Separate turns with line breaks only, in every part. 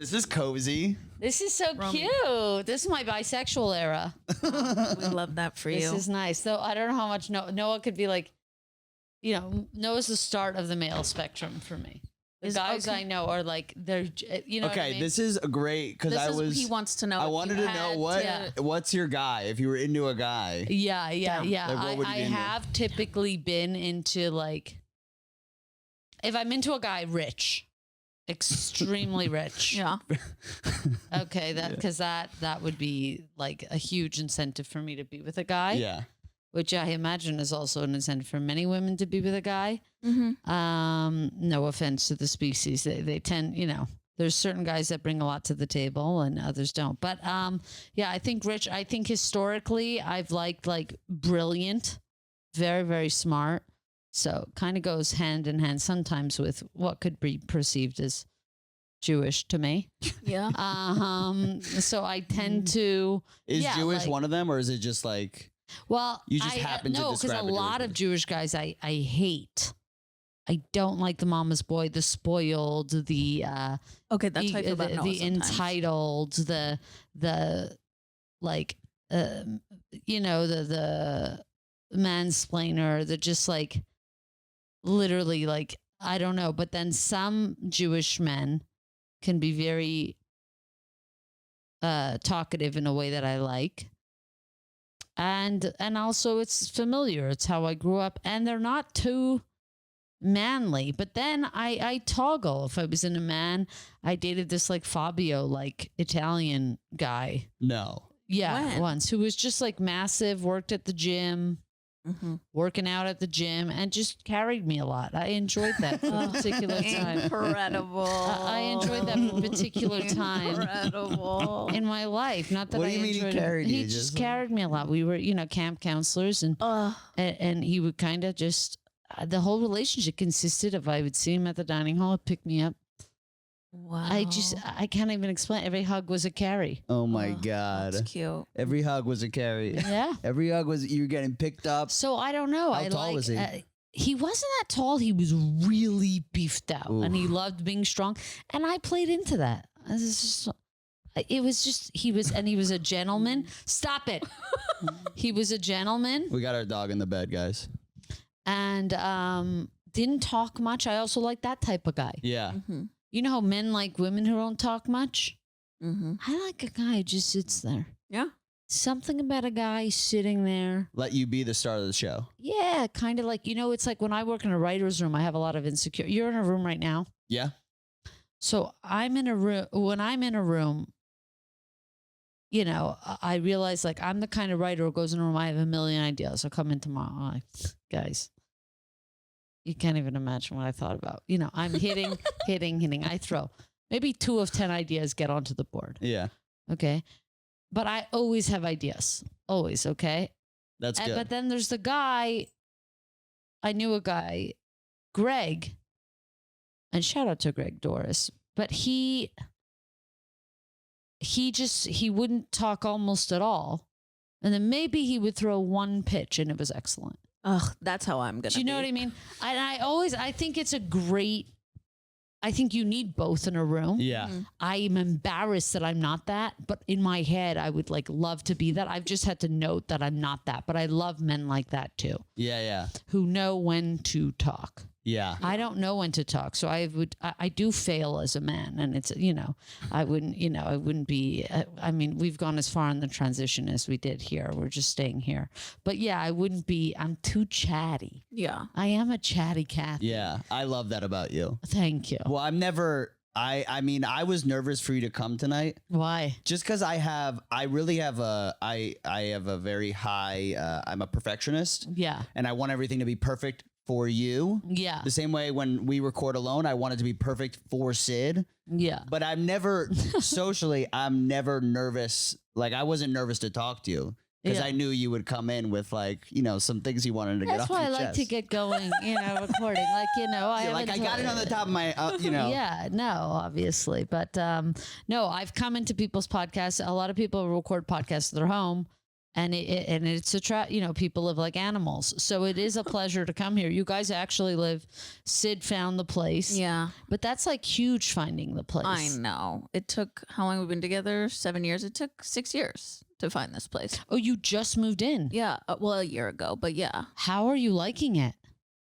This is cozy.
This is so cute. This is my bisexual era.
We love that for you.
This is nice. Though I don't know how much Noah could be like, Noah's the start of the male spectrum for me. The guys I know are like, they're, what I mean?
This is great because
he wants to know.
I wanted to know what's your guy if you were into a guy.
Yeah.
Like,
I have typically been into like, if I'm into a guy rich, extremely rich.
Yeah.
Okay, because that would be like a huge incentive for me to be with a guy.
Yeah.
Which I imagine is also an incentive for many women to be with a guy.
Mm-hmm.
No offense to the species. They tend, there's certain guys that bring a lot to the table and others don't. But I think rich, I think historically I've liked like brilliant, very, very smart. So kind of goes hand in hand sometimes with what could be perceived as Jewish to me.
Yeah.
So I tend to.
Is Jewish one of them, or is it just like?
Well,
you just happen to describe
because a lot of Jewish guys I hate. I don't like the mama's boy, the spoiled, the
okay, that's how I feel about Noah
the
sometimes.
entitled, the like the mansplainer, the just like literally like I don't know. But then some Jewish men can be very talkative in a way that I like. And also it's familiar. It's how I grew up. And they're not too manly. But then I toggle. If I was in a man, I dated this like Fabio, like Italian guy.
No.
Yeah, once. Who was just like massive, worked at the gym, working out at the gym, and just carried me a lot. I enjoyed that for a particular time.
Incredible.
I enjoyed that for a particular time.
Incredible.
In my life. Not that
What do you mean he carried you?
He just carried me a lot. We were, camp counselors, and he would kind of just, the whole relationship consisted of, I would see him at the dining hall, pick me up.
Wow.
I can't even explain. Every hug was a carry.
Oh my God.
That's cute.
Every hug was a carry.
Yeah.
Every hug was you were getting picked up.
So I don't know.
How tall was he?
He wasn't that tall. He was really beefed out, and he loved being strong. And I played into that. He was a gentleman. Stop it. He was a gentleman.
We got our dog in the bed, guys.
And didn't talk much. I also like that type of guy.
Yeah.
Mm-hmm.
You know how men like women who don't talk much?
Mm-hmm.
I like a guy who just sits there.
Yeah.
Something about a guy sitting there.
Let you be the star of the show.
Yeah, kind of like, it's like when I work in a writer's room, I have a lot of insecurity. You're in a room right now?
Yeah.
So I'm in a room. When I'm in a room, I realize like I'm the kind of writer who goes in a room, I have a million ideas. I'll come in tomorrow. I'm like, guys, you can't even imagine what I thought about. I'm hitting. I throw. Maybe 2 of 10 ideas get onto the board.
Yeah.
Okay. But I always have ideas. Always. Okay.
That's good.
But then there's the guy. I knew a guy, Greg, and shout out to Greg Doris, but he wouldn't talk almost at all. And then maybe he would throw one pitch and it was excellent.
Ugh, that's how I'm going to
Do you know what I mean? And I think it's I think you need both in a room.
Yeah.
I'm embarrassed that I'm not that, but in my head, I would like love to be that. I've just had to note that I'm not that, but I love men like that too.
Yeah, yeah.
Who know when to talk.
Yeah.
I don't know when to talk. So I do fail as a man, and it's, I wouldn't be, we've gone as far in the transition as we did here. We're just staying here. But yeah, I'm too chatty.
Yeah.
I am a chatty cat.
Yeah. I love that about you.
Thank you.
Well, I was nervous for you to come tonight.
Why?
Just because I have a very high, I'm a perfectionist.
Yeah.
And I want everything to be perfect for you.
Yeah.
The same way when we record alone, I want it to be perfect for Syd.
Yeah.
But I'm never, socially, I'm never nervous. Like, I wasn't nervous to talk to you. Because I knew you would come in with some things you wanted to get off your chest.
That's why I like to get going, recording. I
got it on the top of my,
Yeah, no, obviously. But no, I've come into people's podcasts. A lot of people record podcasts at their home. And it's a trap. You know, people live like animals, so it is a pleasure to come here. You guys actually live. Syd found the place.
Yeah.
But that's like huge, finding the place.
I know. It took, how long have we been together? 7 years. It took 6 years to find this place.
Oh, you just moved in.
Yeah. Well, a year ago, but yeah.
How are you liking it?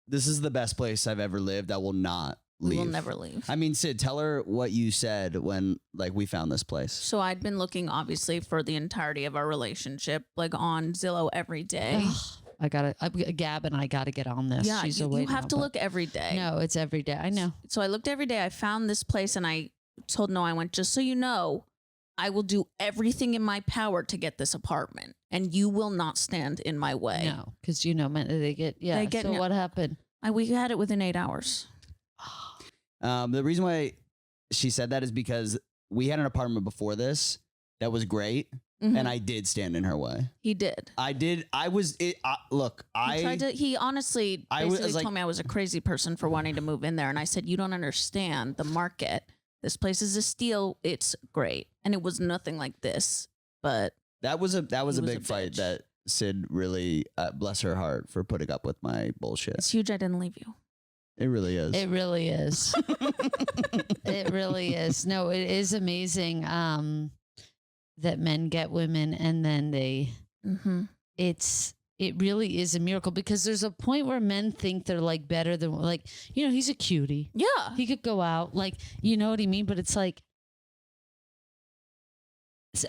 This is the best place I've ever lived. I will not leave.
We will never leave.
I mean, Syd, tell her what you said when like we found this place.
So I'd been looking obviously for the entirety of our relationship, like on Zillow every day.
Gab and I gotta get on this.
Yeah,
She's
you
away
have
now,
to
but-
look every day.
No, it's every day. I know.
So I looked every day. I found this place and I told Noah, I went, just so you know, I will do everything in my power to get this apartment and you will not stand in my way.
No, because you know, they get. Yeah.
They get
so
no-
what happened?
We had it within 8 hours.
The reason why she said that is because we had an apartment before this that was great,
Mhm.
and I did stand in her way.
He did.
I did. I was. Look,
He honestly
I was
basically
like-
told me I was a crazy person for wanting to move in there. And I said, you don't understand the market. This place is a steal. It's great. And it was nothing like this. But
that was a
He was a
big fight
bitch.
that Syd really, bless her heart, for putting up with my bullshit.
it's huge I didn't leave you.
It really is.
It really is. It really is. No, it is amazing that men get women and then they.
Mm-hmm.
It really is a miracle because there's a point where men think they're like better than like, you know, he's a cutie.
Yeah.
He could go out like, you know what I mean? But it's like,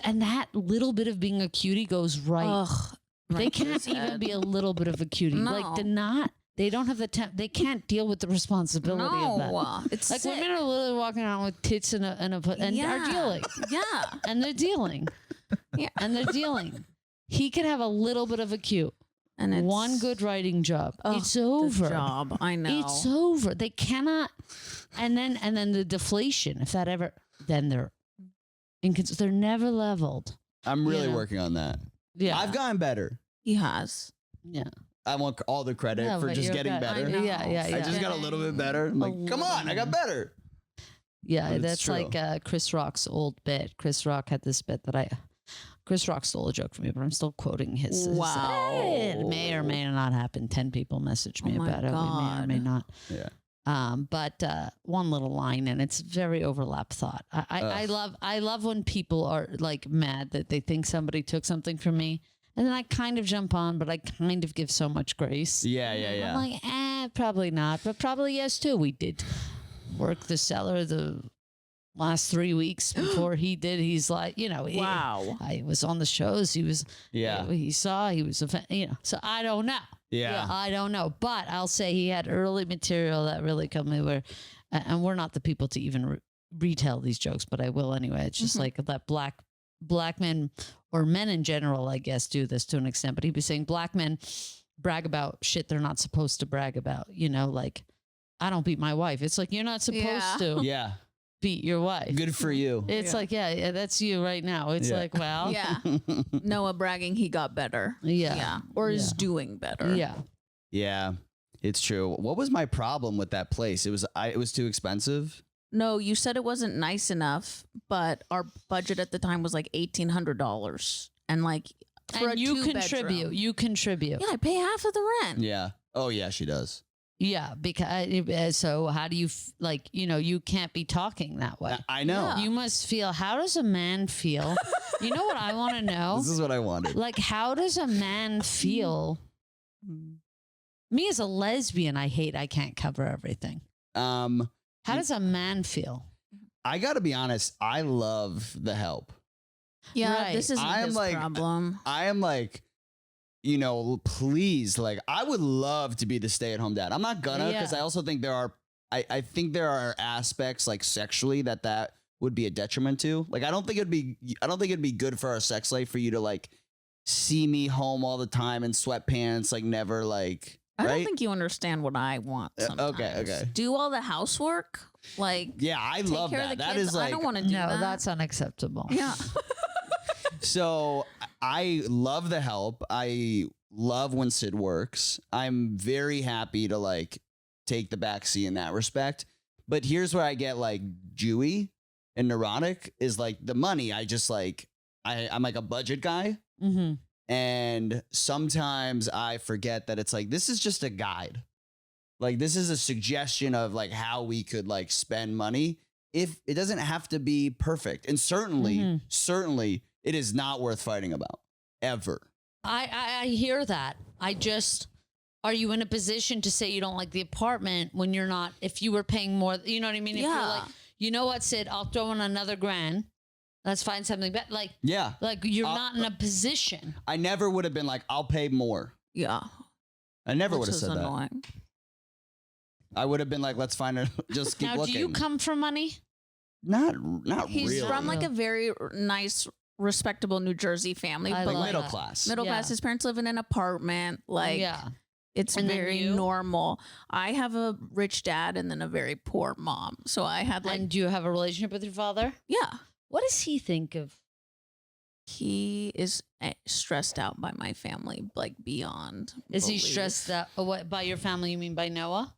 and that little bit of being a cutie goes right.
Ugh,
They
right to
can't
his
even
head.
be a little bit of a cutie. Like they don't have the they can't deal with the responsibility of that.
No, it's
Like
sick.
women are literally walking around with tits and are
Yeah.
dealing.
Yeah.
And they're dealing.
Yeah.
And they're dealing. He could have a little bit of a cute.
And it's
One good writing job.
Ugh,
It's
the
over.
job. I know.
It's over. They cannot. And then the deflation. If that ever, then they're never leveled.
I'm really
you know.
working on that.
Yeah.
I've gotten better.
He has.
Yeah.
I want all the credit
No,
for
but
just
you're
getting
good.
better.
I know.
Yeah.
I just got a little bit better. I'm like, come on, I got better.
Yeah,
But it's
that's
true.
like Chris Rock's old bit. Chris Rock had this bit that Chris Rock stole a joke from me, but I'm still quoting his.
Wow.
It may or may not happen. 10 people messaged me
Oh my
about it. We may or may
God.
not.
Yeah.
But one little line, and it's very overlap thought. I love when people are like mad that they think somebody took something from me, and then I kind of jump on, but I kind of give so much grace.
Yeah.
I'm like, probably not, but probably yes too. We did work the cellar the last 3 weeks before he did. He's like, you know,
Wow.
I was on the shows. He was,
Yeah.
he saw, he was, you know, so I don't know.
Yeah.
I don't know, but I'll say he had early material that really got me where, and we're not the people to even retell these jokes, but I will anyway. It's just like that black men or men in general, I guess, do this to an extent, but he was saying black men brag about shit they're not supposed to brag about, you know, like I don't beat my wife. It's like, you're not supposed
Yeah.
to
Yeah.
beat your wife.
Good for you.
It's like, yeah, that's you right now. It's
Yeah.
like, well,
Yeah. Noah bragging he got better.
yeah.
Yeah. Or is
Yeah.
doing better.
Yeah.
Yeah. It's true. What was my problem with that place? It was too expensive.
No, you said it wasn't nice enough, but our budget at the time was like $1,800. And like for
And
a
you
two-bedroom.
contribute. You contribute.
Yeah, I pay half of the rent.
Yeah. Oh yeah, she does.
Yeah, because so how do you like? You know, you can't be talking that way.
I know.
Yeah.
You must feel. How does a man feel? You know what I want to know?
This is what I wanted.
Like, how does a man feel? Me as a lesbian, I can't cover everything. How does a man feel?
I got to be honest. I love the help.
Yeah,
Right.
this isn't
I am
his
like-
problem.
I am like, you know, please, like, I would love to be the stay-at-home dad. I'm not gonna, because
Yeah.
I also think I think there are aspects like sexually that would be a detriment to. Like, I don't think it'd be good for our sex life for you to like see me home all the time in sweatpants, like never like.
I
right?
don't think you understand what I want sometimes.
okay.
Do all the housework. Like,
Yeah, I
take
love
care
that.
of the
That
kids.
is like
I don't want to do
No,
that.
that's unacceptable.
Yeah.
So I love the help. I love when Syd works. I'm very happy to like take the backseat in that respect. But here's where I get like Jewy and neurotic is like the money. I just like I'm like a budget guy.
Mm-hmm.
And sometimes I forget that it's like, this is just a guide. Like, this is a suggestion of like how we could like spend money. If it doesn't have to be perfect. And certainly, certainly it is not worth fighting about ever.
I hear that. Are you in a position to say you don't like the apartment when you're not, if you were paying more, you know what I mean? If you're like, you know what, Syd, I'll throw in another $1,000. Let's find something better. Like,
yeah,
like you're not in a position.
I never would have been like, I'll pay more.
Yeah.
I never would have said
annoying.
that. I would have been like, let's find it. Just keep
now,
looking.
do you come from money?
Not
He's
really.
from like a very nice, respectable New Jersey family.
I
But
like
like
middle class.
middle class. His parents live in an apartment. Like,
yeah.
it's
And then
very
you?
normal. I have a rich dad and then a very poor mom. So I had like,
And do you have a relationship with your father?
yeah.
What does he think of?
He is stressed out by my family, like beyond.
Is he
belief.
stressed out? What, by your family, you mean by Noah?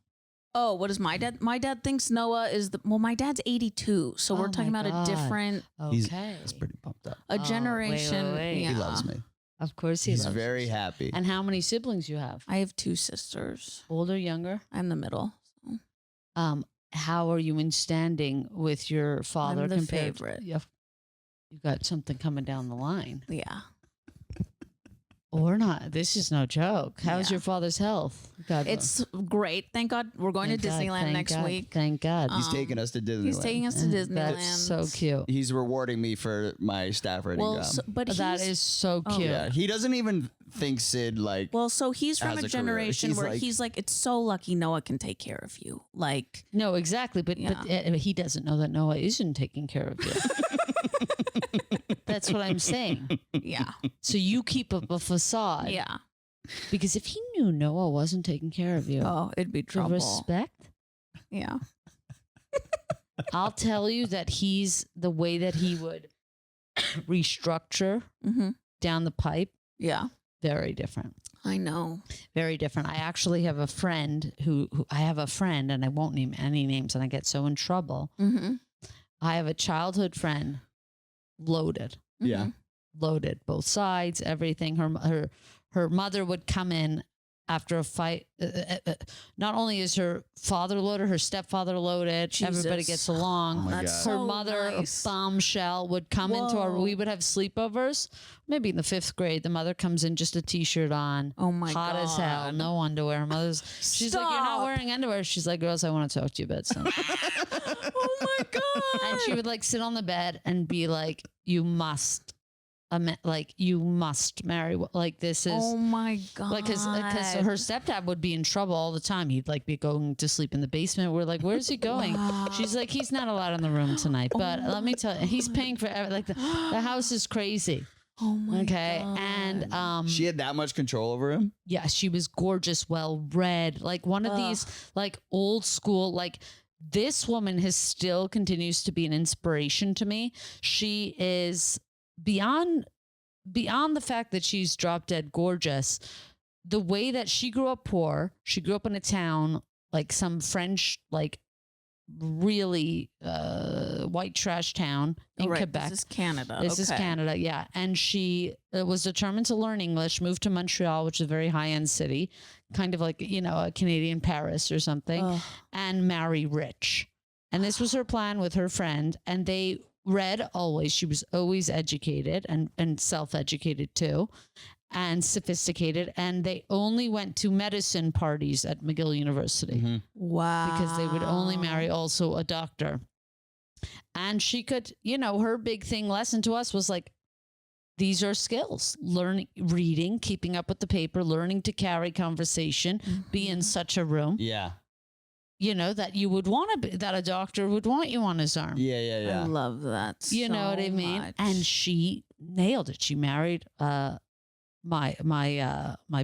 Oh, what is my dad? My dad thinks Noah is well, my dad's 82. So we're
Oh
talking
my
about
God.
a different,
Okay.
He's pretty pumped up.
a
Oh,
generation.
wait.
Yeah.
He loves me.
Of course he
He's
loves
very
you.
happy.
And how many siblings you have?
I have 2 sisters.
Older, younger?
I'm the middle. So.
How are you in standing with your father
I'm the
compared
favorite.
You got something coming down the line.
Yeah.
Or not. This is no joke. How's
Yeah.
your father's health? God,
It's great. Thank God we're going
thank
to
God,
Disneyland
thank
next
God,
week.
Thank God.
He's taking us to Disneyland.
He's taking us to Disneyland.
That's so cute.
He's rewarding me for my staff writing
Well,
job.
but
That
he's-
is so
Oh.
cute.
Yeah, he doesn't even think Syd like.
Well, so he's from
has
a
a career.
generation
He's
where
like-
he's like, it's so lucky Noah can take care of you. Like,
No, exactly. But he doesn't know that Noah isn't taking care of you. That's what I'm saying.
yeah,
So you keep up a facade.
yeah.
Because if he knew Noah wasn't taking care of you,
Oh, it'd be
the
trouble.
respect,
Yeah.
I'll tell you that he's the way that he would restructure
Mm-hmm.
down the pipe,
Yeah.
very different.
I know.
Very different. I actually have a friend who I have a friend, and I won't name any names, and I get so in trouble.
Mm-hmm.
I have a childhood friend, loaded,
Yeah.
loaded, both sides, everything. Her mother would come in after a fight. Not only is her father loaded, her stepfather loaded. Everybody
Jesus.
gets along.
Oh my
That's
God.
Her
so
mother,
nice.
bombshell, would come into our.
Whoa.
We would have sleepovers. Maybe in the 5th grade, the mother comes in just a t-shirt on.
Oh my
Hot
God.
as hell, no underwear. Her mother's. She's like, "You're not
Stop.
wearing underwear." She's like, "Girls, I want to talk to you about something."
Oh my God.
And she would like sit on the bed and be like, "You must, like you must marry. Like this is."
Oh my God.
Like, cause her stepdad would be in trouble all the time. He'd like be going to sleep in the basement. We're like, "Where's he going?"
Wow.
She's like, "He's not allowed in the room tonight." But let me tell you, he's paying for like the house is crazy.
Oh my
Okay,
God.
and
She had that much control over him.
yeah, she was gorgeous, well read, like one of these like old school like. This woman has still continues to be an inspiration to me. She is beyond the fact that she's drop dead gorgeous. The way that she grew up poor, she grew up in a town like some French, like really white trash town in
Right,
Quebec.
This is Canada.
This is
Okay.
Canada, yeah. And she was determined to learn English, moved to Montreal, which is a very high-end city, kind of like, a Canadian Paris or something,
Ugh.
and marry rich. And this was her plan with her friend. And they read always. She was always educated and self-educated too, and sophisticated. And they only went to medicine parties at McGill University
Wow.
because they would only marry also a doctor. And she could, her big lesson to us was like, these are skills, learning, reading, keeping up with the paper, learning to carry conversation, be in such a room,
Yeah.
That you would want to be, that a doctor would want you on his arm.
Yeah. Yeah.
I
Yeah.
love that.
You know what I
so
mean?
much.
And she nailed it. She married my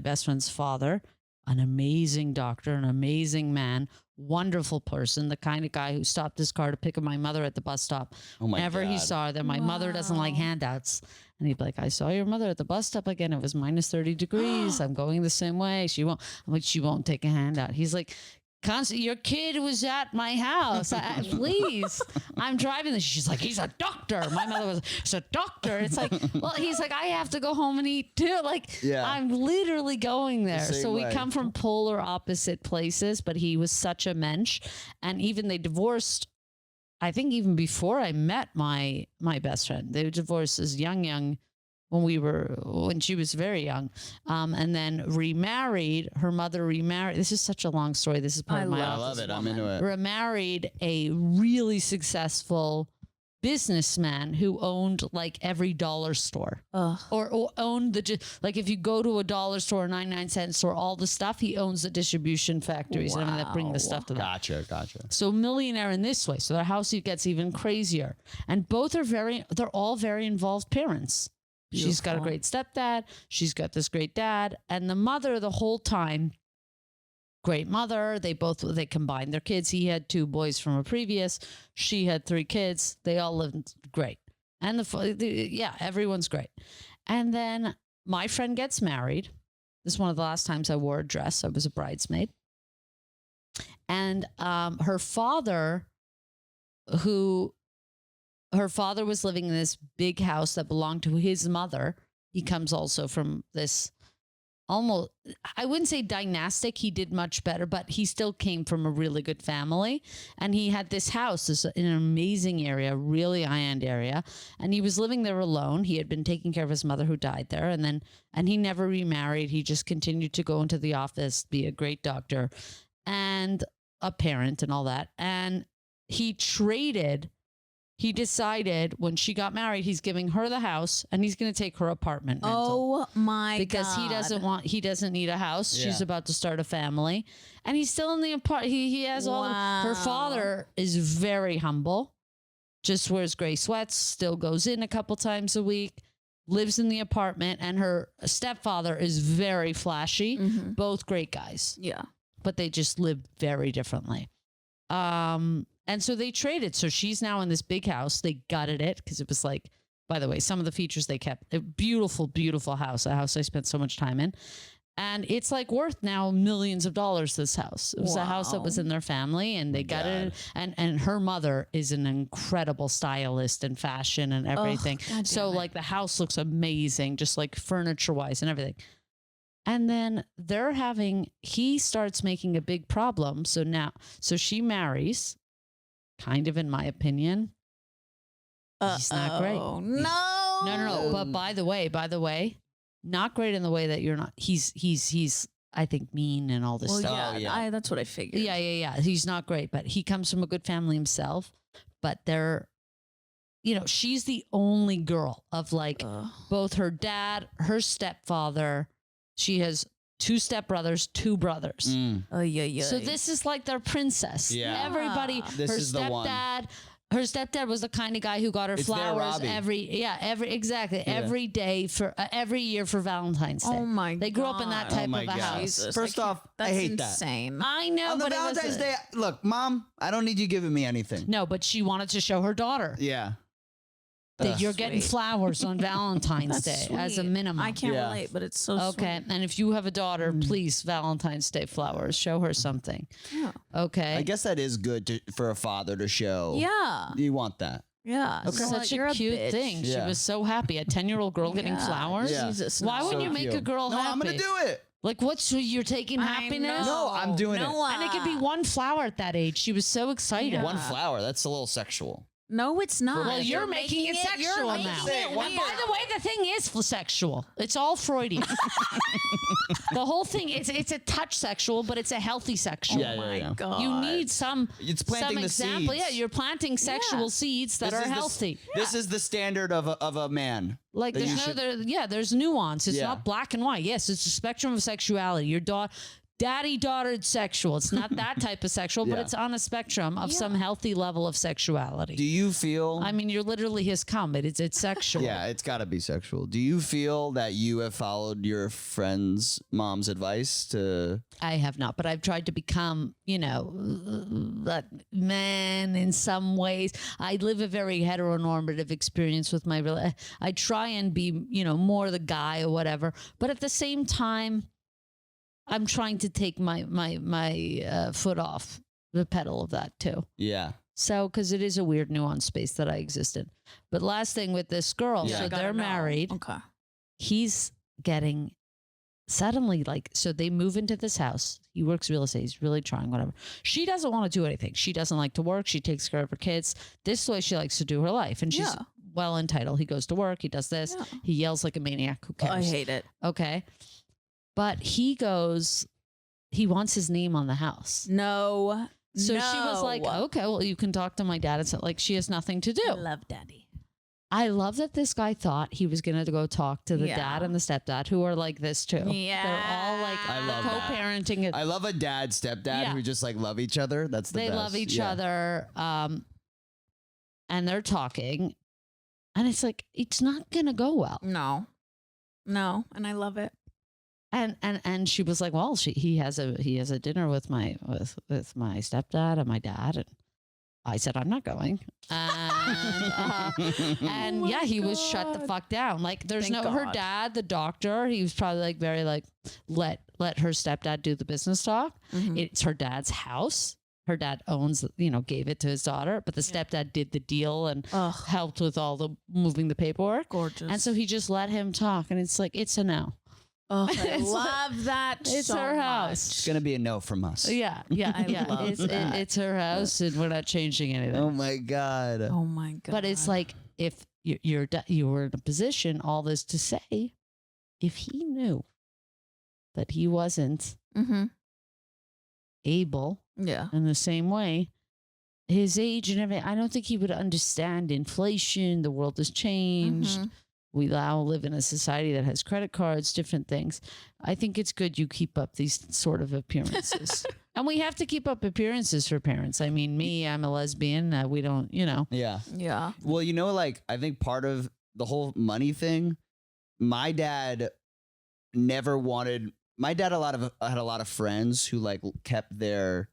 best friend's father, an amazing doctor, an amazing man, wonderful person, the kind of guy who stopped his car to pick up my mother at the bus stop.
Oh my
Whenever
God.
he saw her there, my mother doesn't like
Wow.
handouts. And he'd be like, "I saw your mother at the bus stop again. It was minus 30 degrees. I'm going the same way. She won't." I'm like, "She won't take a handout." He's like, Your kid was at my house. Please, I'm driving this. She's like, he's a doctor. My mother was, he's a doctor. It's like, well, he's like, I have to go home and eat too. Like, I'm literally going there. So we come from polar opposite places, but he was such a mensch. And even they divorced, I think even before I met my best friend. They were divorced as young, when she was very young, and then remarried. Her mother remarried. This is such a long story. This is part of my.
I love it. I'm into it.
Remarried a really businessman who owned like every dollar store, or owned like if you go to a dollar store, a 99-cent store, all the stuff he owns the distribution factories and that bring the stuff to them.
Gotcha.
So millionaire in this way. So their house gets even crazier, and both are they're all very involved parents. Beautiful. She's got a great stepdad. She's got this great dad. And the mother the whole time, great mother. They combined their kids. He had 2 boys from a previous. She had 3 kids. They all lived great. And everyone's great. And then my friend gets married. This is one of the last times I wore a dress. I was a bridesmaid. And her father was living in this big house that belonged to his mother. He comes also from this almost, I wouldn't say dynastic. He did much better, but he still came from a really good family. And he had this house in an amazing area, really high-end area. And he was living there alone. He had been taking care of his mother who died there. And he never remarried. He just continued to go into the office, be a great doctor and a parent and all that. And he decided when she got married, he's giving her the house and he's going to take her apartment rental.
Oh my
because
God.
he doesn't need a house. Yeah. She's about to start a family and he's still in the apartment. He has her father is very humble, just wears gray sweats, still goes in a couple times a week, lives in the apartment, and her stepfather is very flashy, both great guys.
Yeah.
But they just live very differently. And so they traded. So she's now in this big house. They gutted it because it was like, by the way, some of the features they kept. A beautiful, beautiful house. A house I spent so much time in. And it's like worth now millions of dollars, this house. It was a house that was in their family and they gutted it. And her mother is an incredible stylist and fashion and everything. So like the house looks amazing, just like furniture wise and everything. And then he starts making a big problem. So she marries. Kind of, in my opinion, he's not great. No. But by the way, not great in the way that you're not. He's I think mean and all this stuff.
Yeah, that's what I figured.
Yeah. He's not great, but he comes from a good family himself. But she's the only girl of like both her dad, her stepfather. She has 2 stepbrothers, 2 brothers. So this is like their princess. Yeah. Everybody,
this
her
is the one.
Her stepdad was the kind of guy who got her flowers every day for every year for Valentine's Day.
Oh my God.
They grew up in that type of a house.
Jesus.
First off, I hate
insane.
I know,
on the
but
Valentine's Day, look, Mom, I don't need you giving me anything.
No, but she wanted to show her daughter.
Yeah.
That you're getting flowers on Valentine's Day as a minimum.
I can't relate, but it's so sweet.
And if you have a daughter, please Valentine's Day flowers. Show her something. Yeah. Okay.
I guess that is good for a father to show.
Yeah.
You want that.
Yeah.
Okay. Such a cute thing. Yeah. She was so happy. A 10-year-old girl getting flowers.
Yeah.
Jesus.
Why wouldn't you make a girl happy?
No, I'm going to do it.
Like, you're taking happiness?
No, I'm doing it.
And it could be 1 flower at that age. She was so excited.
Yeah. 1 flower. That's a little sexual.
No, it's not.
Well, you're making it sexual now. And by the way, the thing is sexual. It's all Freudian. The whole thing, it's a touch sexual, but it's a healthy sexual.
Oh my God.
You need some
planting
example.
Seeds.
Yeah, you're planting sexual seeds that are healthy.
This is the standard of a man.
Like there's nuance. It's not black and white. Yes, it's a spectrum of sexuality. Your daddy-daughter sexual. It's not that type of sexual, but it's on a spectrum of some healthy level of sexuality.
Do you feel...
I mean, you're literally his cum, but it's sexual.
Yeah, it's got to be sexual. Do you feel that you have followed your friend's mom's advice to...
I have not, but I've tried to become, that man in some ways. I live a very heteronormative experience with my... I try and be, more the guy or whatever, but at the same time... I'm trying to take my foot off the pedal of that too.
Yeah.
So, because it is a weird nuanced space that I exist in. But last thing with this girl,
Yeah.
so
Gotta
they're
know.
married.
Okay.
He's getting suddenly so they move into this house. He works real estate. He's really trying, whatever. She doesn't want to do anything. She doesn't like to work. She takes care of her kids. This is the way she likes to do her life. And she's
Yeah.
well entitled. He goes to work. He does this.
Yeah.
He yells like a maniac. Who cares?
I hate it.
Okay. But he wants his name on the house.
No.
So she was like, okay, well, you can talk to my dad. It's like she has nothing to do.
I love daddy.
I love that this guy thought he was going to go talk to the
Yeah.
dad and the stepdad, who are like this too.
Yeah.
They're all like
I love that.
co-parenting it.
I love a dad, stepdad
Yeah.
who just like love each other. That's the
They
best.
love each
Yeah.
other. And they're talking. And it's like, it's not going to go well.
No. And I love it.
And she was like, well, he has a dinner with my stepdad and my dad, and I said I'm not going, and
Oh
yeah,
my
he was shut the
God.
fuck down. Like there's
Thank
her
God.
dad, the doctor. He was probably like very like let her stepdad do the business talk.
Mhm.
It's her dad's house. Her dad owns, gave it to his daughter, but the stepdad did the deal and
Ugh,
helped with all the moving the paperwork.
gorgeous.
And so he just let him talk, and it's like it's a no.
I
It's
love that.
it's
so
her house.
It's
much.
gonna be a no from us.
Yeah,
I love that.
It's her house, and we're not changing anything.
Oh my god.
Oh my god.
But it's like if you were in a position, all this to say, if he knew that he wasn't
Mm-hmm.
able
Yeah.
in the same way, his age and everything, I don't think he would understand inflation. The world has changed.
Mhm.
We now live in a society that has credit cards, different things. I think it's good you keep up these sort of appearances. And we have to keep up appearances for parents. I mean, me, I'm a lesbian. We don't,
Yeah.
Yeah.
Well, like I think part of the whole money thing, my dad never wanted. My dad had a lot of friends who like kept their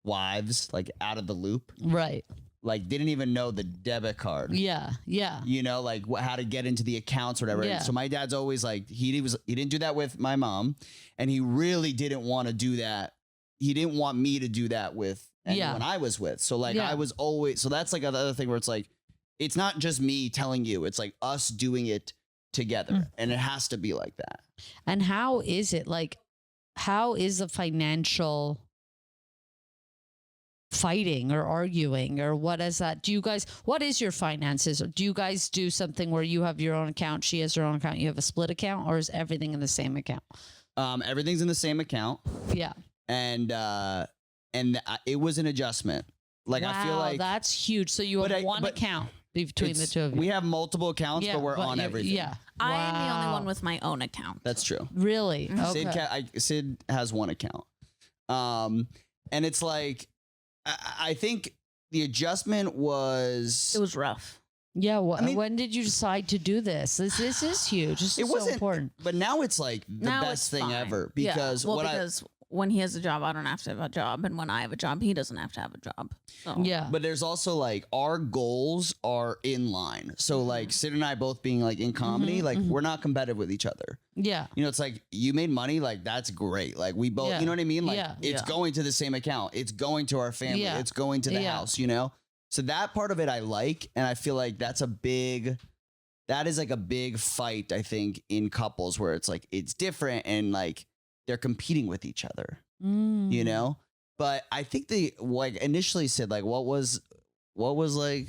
wives like out of the loop,
Right.
like didn't even know the debit card.
Yeah. Yeah.
Like how to get into the accounts or whatever.
Yeah.
So my dad's always like he didn't do that with my mom, and he really didn't want to do that. He didn't want me to do that with anyone I was with. So like
Yeah.
I was always, so that's like another thing where it's like it's not just me telling you, it's like us doing it together, and it has to be like that.
And how is it like, how is the financial fighting or arguing, or what is that? What is your finances? Or do you guys do something where you have your own account, she has her own account, you have a split account, or is everything in the same account?
Everything's in the same account,
Yeah.
and it was an adjustment. Like
wow,
I feel like
that's huge. So you have one account between the two of you.
we have multiple accounts, but we're on everything.
Yeah.
I'm the only
Wow.
one with my own account.
That's true.
Really? Okay.
Syd has one account. And it's like, I think the adjustment was.
It was rough.
Yeah.
I mean-
When did you decide to do this? This is huge. This
It
is so
wasn't-
important.
But now it's like the
Now
best
it's
thing
fine.
ever
Yeah.
because
because when he has a job, I don't have to have a job, and when I have a job, he doesn't have to have a job. So.
Yeah.
But there's also like our goals are in line. So like Syd and I both being like in comedy, like we're not competitive with each other.
Yeah.
It's like you made money, like that's great. Like we both,
Yeah.
you know what I mean? Like
Yeah.
it's
Yeah.
going to the same account. It's going to our family.
Yeah.
It's going to the
Yeah.
house, So that part of it I like. And I feel like that is like a big fight, I think, in couples where it's like, it's different and like they're competing with each other,
Mm.
But I think they like initially said like, what was like,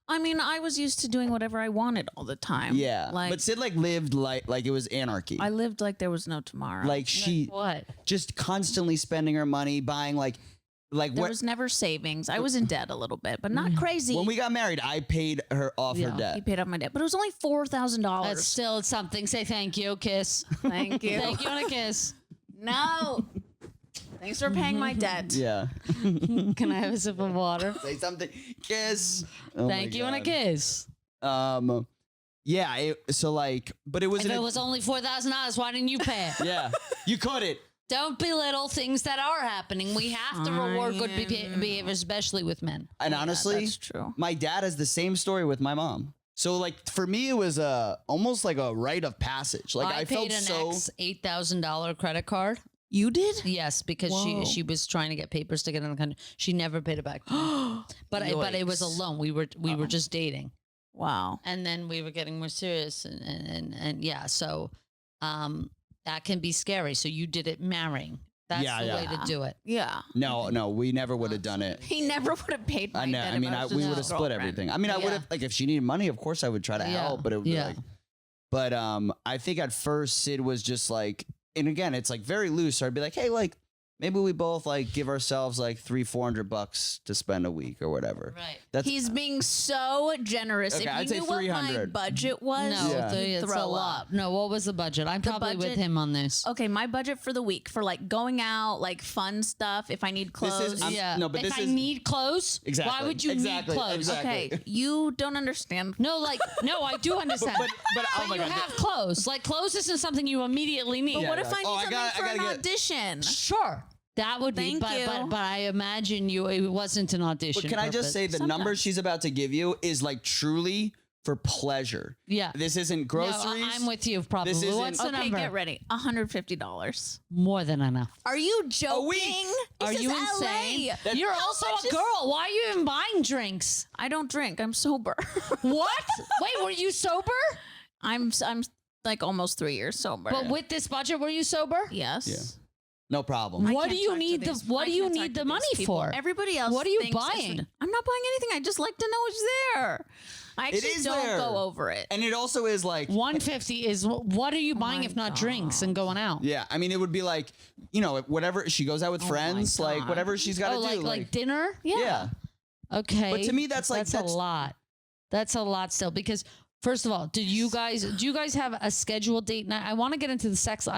I mean, I was used to doing whatever I wanted all the time.
yeah.
Like,
But Syd like lived like it was anarchy.
I lived like there was no tomorrow.
Like she
What?
just constantly spending her money buying like
there
what
was never savings. I was in debt a little bit, but not crazy.
when we got married, I paid her off her
Yeah.
He
debt.
paid off my debt, but it was only
That's
$4,000.
still something. Say thank you. Kiss.
Thank you.
Thank you and a kiss.
No. Thanks for paying my debt.
Yeah.
Can I have a sip of water?
Say something. Kiss. Oh my
Thank you and a
God.
kiss.
Yeah. So like, but it was.
If it was only $4,000, why didn't you pay it?
Yeah. You couldn't.
Don't belittle things that are happening. We have to reward good behavior, especially with men.
And honestly,
That's true.
my dad has the same story with my mom. So like for me, it was almost like a rite of passage. Like I
paid
felt
an
so.
$8,000 credit card
You did?
Yes, because
Whoa.
she was trying to get papers to get in the country. She never paid it back to me. But it was a
Yikes.
loan. We were just dating.
Wow.
And then we were getting more serious and yeah, so that can be scary. So you did it marrying. That's
Yeah,
the
yeah.
way to do it.
Yeah.
No, we never would have done it.
He never would have paid my
I know.
debt
I
if
mean,
was
we
just
would have
his
split
girlfriend.
everything. I mean, I would
Yeah.
have, like, if she needed money, of course I would try to
Yeah.
help, but it would be
Yeah.
like, but I think at first Syd was just like, and again, it's like very loose. So I'd be like, hey, like, maybe we both like give ourselves like $300-400 to spend a week or whatever.
Right.
That's
He's being so generous.
Okay,
if
I'd
you
say
knew what my
300.
budget was,
No,
Yeah.
it's
throw
a
up.
lot. No, what was the budget? I'm probably with
budget-
him on this.
Okay, my budget for the week for like going out, like fun stuff. If I need
This is-
clothes.
I'm- no, but
if
this
I
is-
need clothes,
Exactly.
why would you
Exactly.
need clothes?
Exactly.
Okay, you don't understand.
No, I do understand.
but oh my
you
God.
have clothes. Like clothes isn't something you immediately need.
But
Yeah,
what
yeah.
if I need
Oh, I
something
gotta- I
for an
gotta get-
audition?
Sure. That would be,
Thank you.
but I imagine it wasn't an audition.
But can I just
purpose.
say the number
Sometimes.
she's about to give you is like truly for pleasure.
Yeah.
This isn't groceries.
No, I'm with you. Probably.
This isn't-
What's the
Okay,
number?
get ready. $150.
More than enough.
Are you joking?
week.
Are
This
you
is
insane?
LA.
That's-
You're
How
also
much
a
is-
girl. Why are you even buying drinks?
I don't drink. I'm sober.
What? Wait, were you sober?
I'm like almost 3 years sober.
But with this budget, were you sober?
yes.
Yeah. No problem.
I
What
can't
do you
talk to
need
these-
what
I
do you
can't talk
need
to
the
these
money
people.
for?
Everybody else.
What are you
thinks it's
buying?
free. I'm not buying anything. I just like to know it's there. I
It
actually
is
don't
there.
go over it.
And it also is like,
150 is what are you buying
my
if not
God.
drinks and going out?
yeah, I mean, it would be like, whatever she goes out with
Oh my
friends, like
God.
whatever she's got to
Oh,
do.
like dinner?
yeah.
Okay.
But to me, that's like-
that's
that's-
a lot. That's a lot still because first of all, do you guys have a scheduled date night? I want to get into the sex. So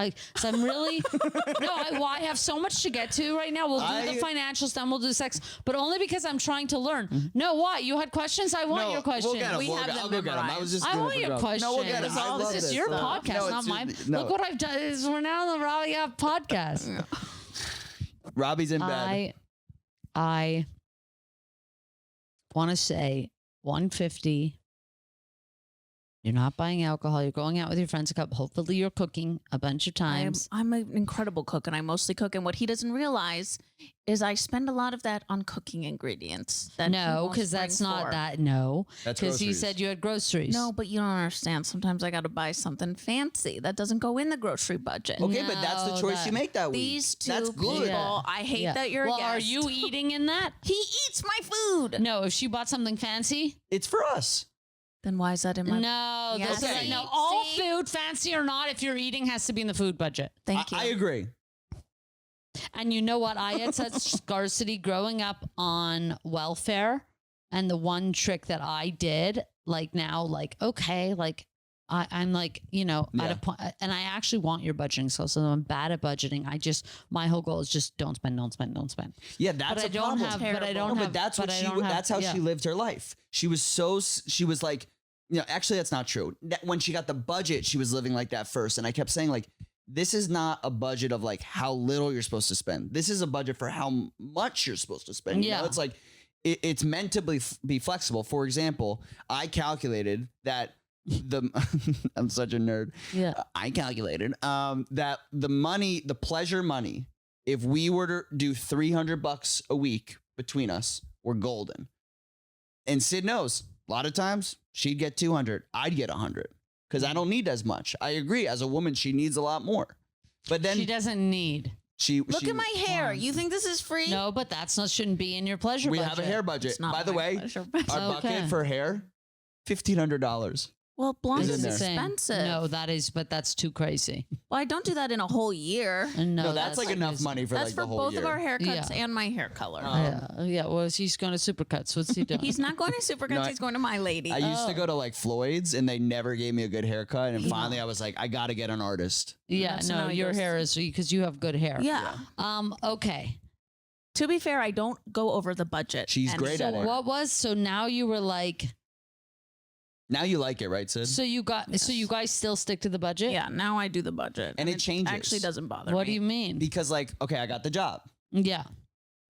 I'm really I have so much to get to right now. We'll do the financials, then we'll do the sex, but only because I'm trying to learn. No, what? You had questions? I want your questions.
We'll get 'em,
We
we'll
have
get 'em.
them
I'll go get 'em. I was
memorized.
just
I
doing it
want
for
your
growth.
questions.
No, we'll get 'em. I love
This is
this.
your
No,
podcast,
no,
not
it's-
mine.
no.
Look what I've done. We're now on the Robby podcast.
Robbie's in bed.
I want to say 150. You're not buying alcohol. You're going out with your friends a couple. Hopefully, you're cooking a bunch of times.
I'm an incredible cook, and I mostly cook. And what he doesn't realize is I spend a lot of that on cooking ingredients. That he
No,
won't
because
spring
that's not
for.
that. No,
That's
because he
groceries.
said you had groceries.
No, but you don't understand. Sometimes I got to buy something fancy that doesn't go in the grocery budget.
Okay, but that's the
No,
choice you
that-
make that week.
These two
That's
people,
good.
Yeah.
I hate
Yeah.
that you're
Well,
a guest.
are you eating in that?
He eats my food.
No, if she bought something fancy.
It's for us.
Then why is that in my?
No,
Yeah,
this is
okay.
no. All
See?
food, fancy or not, if you're eating, has to be in the food budget.
Thank you.
I agree.
And you know what? I had such scarcity growing up on welfare. And the one trick that I did, like now, like, okay, like I'm like, at
Yeah.
a point, and I actually want your budgeting skills. So I'm bad at budgeting. My whole goal is just don't spend, don't spend, don't spend.
Yeah, that's
But I
a
don't
problem.
have, but I don't
No,
have,
but that's what
I
she.
don't have-
That's how
yeah.
she lived her life. She was like, actually, that's not true. When she got the budget, she was living like that first. And I kept saying, like, this is not a budget of like how little you're supposed to spend. This is a budget for how much you're supposed to spend. You know?
Yeah.
It's like it's meant to be flexible. For example, I calculated that I'm such a nerd.
Yeah.
I calculated that the pleasure money, if we were to do $300 a week between us, we're golden. And Syd knows a lot of times she'd get 200, I'd get 100 because I don't need as much. I agree. As a woman, she needs a lot more. But then
She doesn't need.
Look at my hair. You think this is free?
No, but shouldn't be in your pleasure
we
budget.
have a hair budget.
It's not
By the
my
way,
pleasure.
our
Okay.
bucket for hair, $1,500.
Well, blonde
Is
is
in there.
expensive.
No, that's too crazy.
Well, I don't do that in a whole year.
No,
No, that's like enough
crazy.
money for
That's
like
for
the whole
both
year.
of our haircuts
Yeah.
and my hair color.
Yeah. Well, he's going to Supercuts. What's he doing?
He's not going to Supercuts.
No,
He's going to My Lady.
I used to
Oh.
go to like Floyd's and they never gave me a good haircut. And finally I was like, I got to get an artist.
Yeah,
So now
no,
he
your
goes-
hair is because you have good hair.
yeah.
Okay.
To be fair, I don't go over the budget.
She's
And
great
So
at it.
what was so now you were like
Now you like it, right, Syd?
so you guys still stick to the budget?
Yeah, now I do the budget.
And it changes.
actually doesn't bother
What
me.
do you mean?
Because like, okay, I got the job.
Yeah.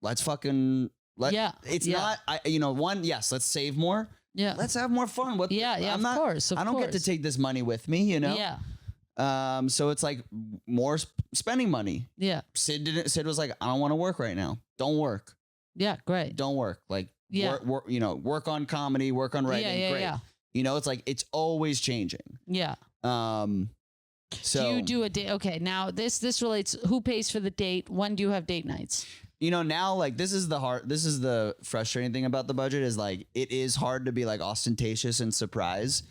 Let's fucking
Yeah,
It's
yeah.
not. Yes, let's save more.
Yeah.
Let's have more fun. What?
Yeah, yeah,
I'm
of course, of
I don't get to
course.
take this money with me. You know.
Yeah.
So it's like more spending money.
Yeah.
Syd was like, I don't want to work right now. Don't work.
Yeah. Great.
Don't work. Like,
Yeah.
work on comedy, work on writing.
Yeah.
Great.
Yeah.
It's like, it's always changing.
Yeah.
So
do you do a date? Okay. Now this relates. Who pays for the date? When do you have date nights?
now, like, this is the frustrating thing about the budget is like, it is hard to be like ostentatious and surprise,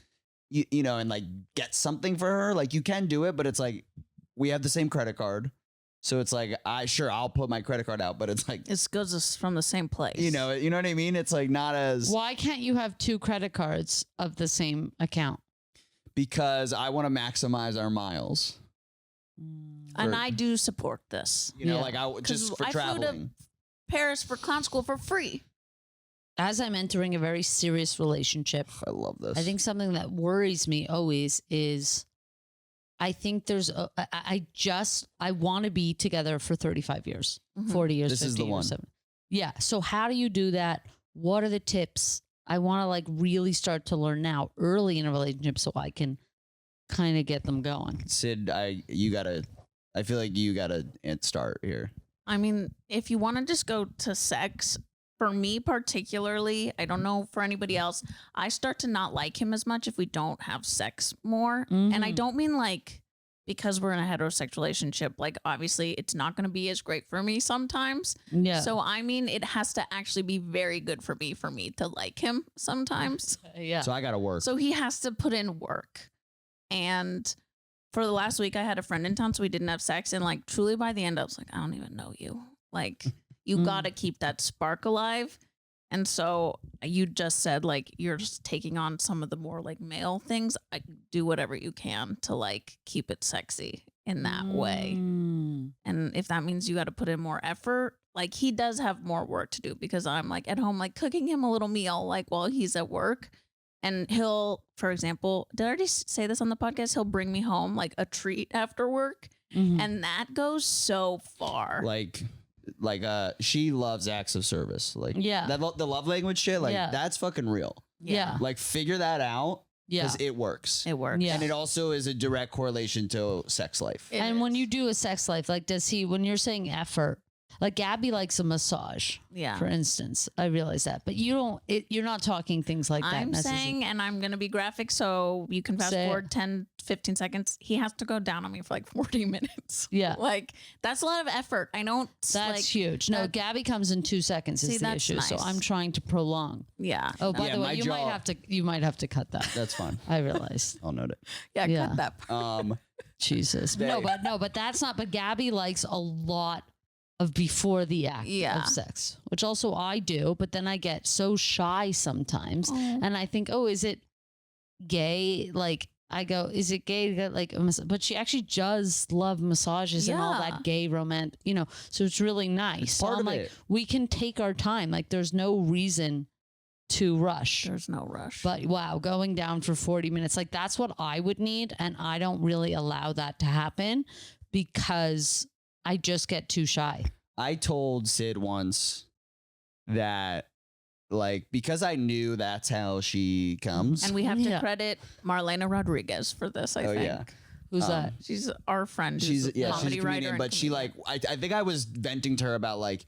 and like get something for her. Like, you can do it, but it's like, we have the same credit card. So it's like, I'll put my credit card out, but it's like,
It goes from the same place.
you know what I mean? It's like not as,
Why can't you have 2 credit cards of the same account?
because I want to maximize our miles.
And I do support this.
Yeah.
Like just for
I flew to
traveling.
Paris for clown school for free.
As I'm entering a very serious relationship,
I love this.
I think something that worries me always is I think I want to be together for 35 years, 40 years,
This
50
is the
years,
one.
70. Yeah. So how do you do that? What are the tips? I want to like really start to learn now early in a relationship so I can kind of get them going.
Syd, I feel like you gotta start here.
I mean, if you want to just go to sex, for me particularly, I don't know for anybody else, I start to not like him as much if we don't have sex more. And I
Mhm.
don't mean like because we're in a heterosexual relationship, like obviously it's not going to be as great for me sometimes.
Yeah.
So I mean, it has to actually be very good for me to like him sometimes.
yeah.
So I gotta work.
So he has to put in work. And for the last week, I had a friend in town, so we didn't have sex. And like truly by the end, I was like, I don't even know you. Like you
Mm.
got to keep that spark alive. And so you just said like you're just taking on some of the more like male things. I do whatever you can to like keep it sexy in that way.
Mm.
And if that means you got to put in more effort, like he does have more work to do because I'm like at home, like cooking him a little meal, like while he's at work. And he'll, for example, did I already say this on the podcast? He'll bring me home like a treat after work.
Mhm.
And that goes so far.
like she loves acts of service. Like
Yeah.
the love language shit. Like
Yeah.
that's fucking real.
Yeah.
Like figure that out
Yeah.
because it works.
It works.
Yeah.
And it also is a direct correlation to sex life.
It
And when
is.
you do a sex life, like when you're saying effort, like Gabby likes a massage,
Yeah.
for instance. I realize that, but you're not talking things like that.
I'm
necessarily.
saying, and I'm going to be graphic, so you can fast
Say it.
forward 10, 15 seconds. He has to go down on me for like 40 minutes.
Yeah.
Like, that's a lot of effort. I don't,
That's
like,
huge. No,
that-
Gabby comes in 2 seconds
See,
is the
that's
issue. So
nice.
I'm trying to prolong.
yeah.
Oh, by
Yeah,
the way,
my
you
jaw-
might have to cut that.
That's fine.
I realized.
I'll note it.
Yeah,
yeah.
cut that.
Jesus.
They-
But that's not. But Gabby likes a lot of before the act
Yeah.
of sex, which also I do. But then I get so shy sometimes, and I think, oh, is it gay? Like I go, is it gay to get like a but she actually does love massages and all
Yeah.
that gay romantic, so it's really nice. So
part
I'm
of
like,
it.
we can take our time. Like there's no reason to rush.
There's no rush.
But wow, going down for 40 minutes, like that's what I would need. And I don't really allow that to happen because I just get too shy.
I told Syd once that, like, because I knew that's how she comes.
And we have to
Yeah.
credit Marlena Rodriguez for this, I
Oh,
think.
yeah.
Who's
Um,
that?
She's our friend.
she's
who's a comedy
she's a
writer.
comedian,
and
but she
comedian.
like I think I was venting to her about like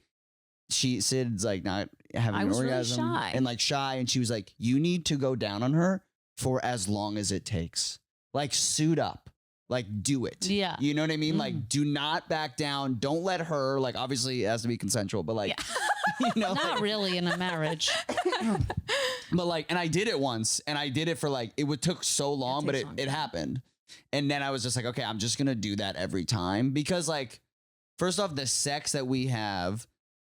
Syd's like not having
I
an
was really
orgasm
shy.
and like shy, and she was like, you need to go down on her for as long as it takes. Like suit up. Like do it.
Yeah.
You know what I mean?
Mm.
Like do not back down. Don't let her, like obviously it has to be consensual, but like you know,
Not
like,
really in a marriage.
but like, and I did it once, and I did it for like, it would took so long, but
takes
it,
long,
it
yeah.
happened. And then I was just like, okay, I'm just going to do that every time because like, first off, the sex that we have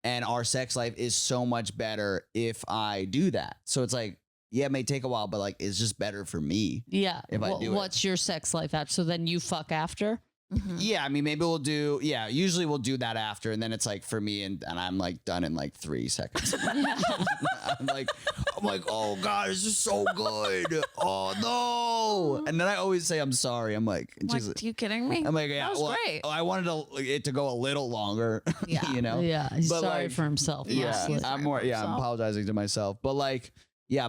and our sex life is so much better if I do that. So it's like, yeah, it may take a while, but like, it's just better for me.
Yeah.
If I do it.
What's your sex life at? So then you fuck after?
Mhm.
Yeah. I mean, maybe we'll do, usually we'll do that after. And then it's like for me and I'm like done in like 3 seconds. I'm like, oh God, this is so good. Oh no. And then I always say, I'm sorry. I'm like,
Like,
just,
are you kidding me?
I'm like, yeah,
that was
well,
great.
I wanted it to go a little longer,
Yeah.
you know?
Yeah. He's
But,
sorry
like,
for himself.
Yeah,
mostly.
he's
I'm
sorry for
I'm
himself.
apologizing to myself. But like, yeah,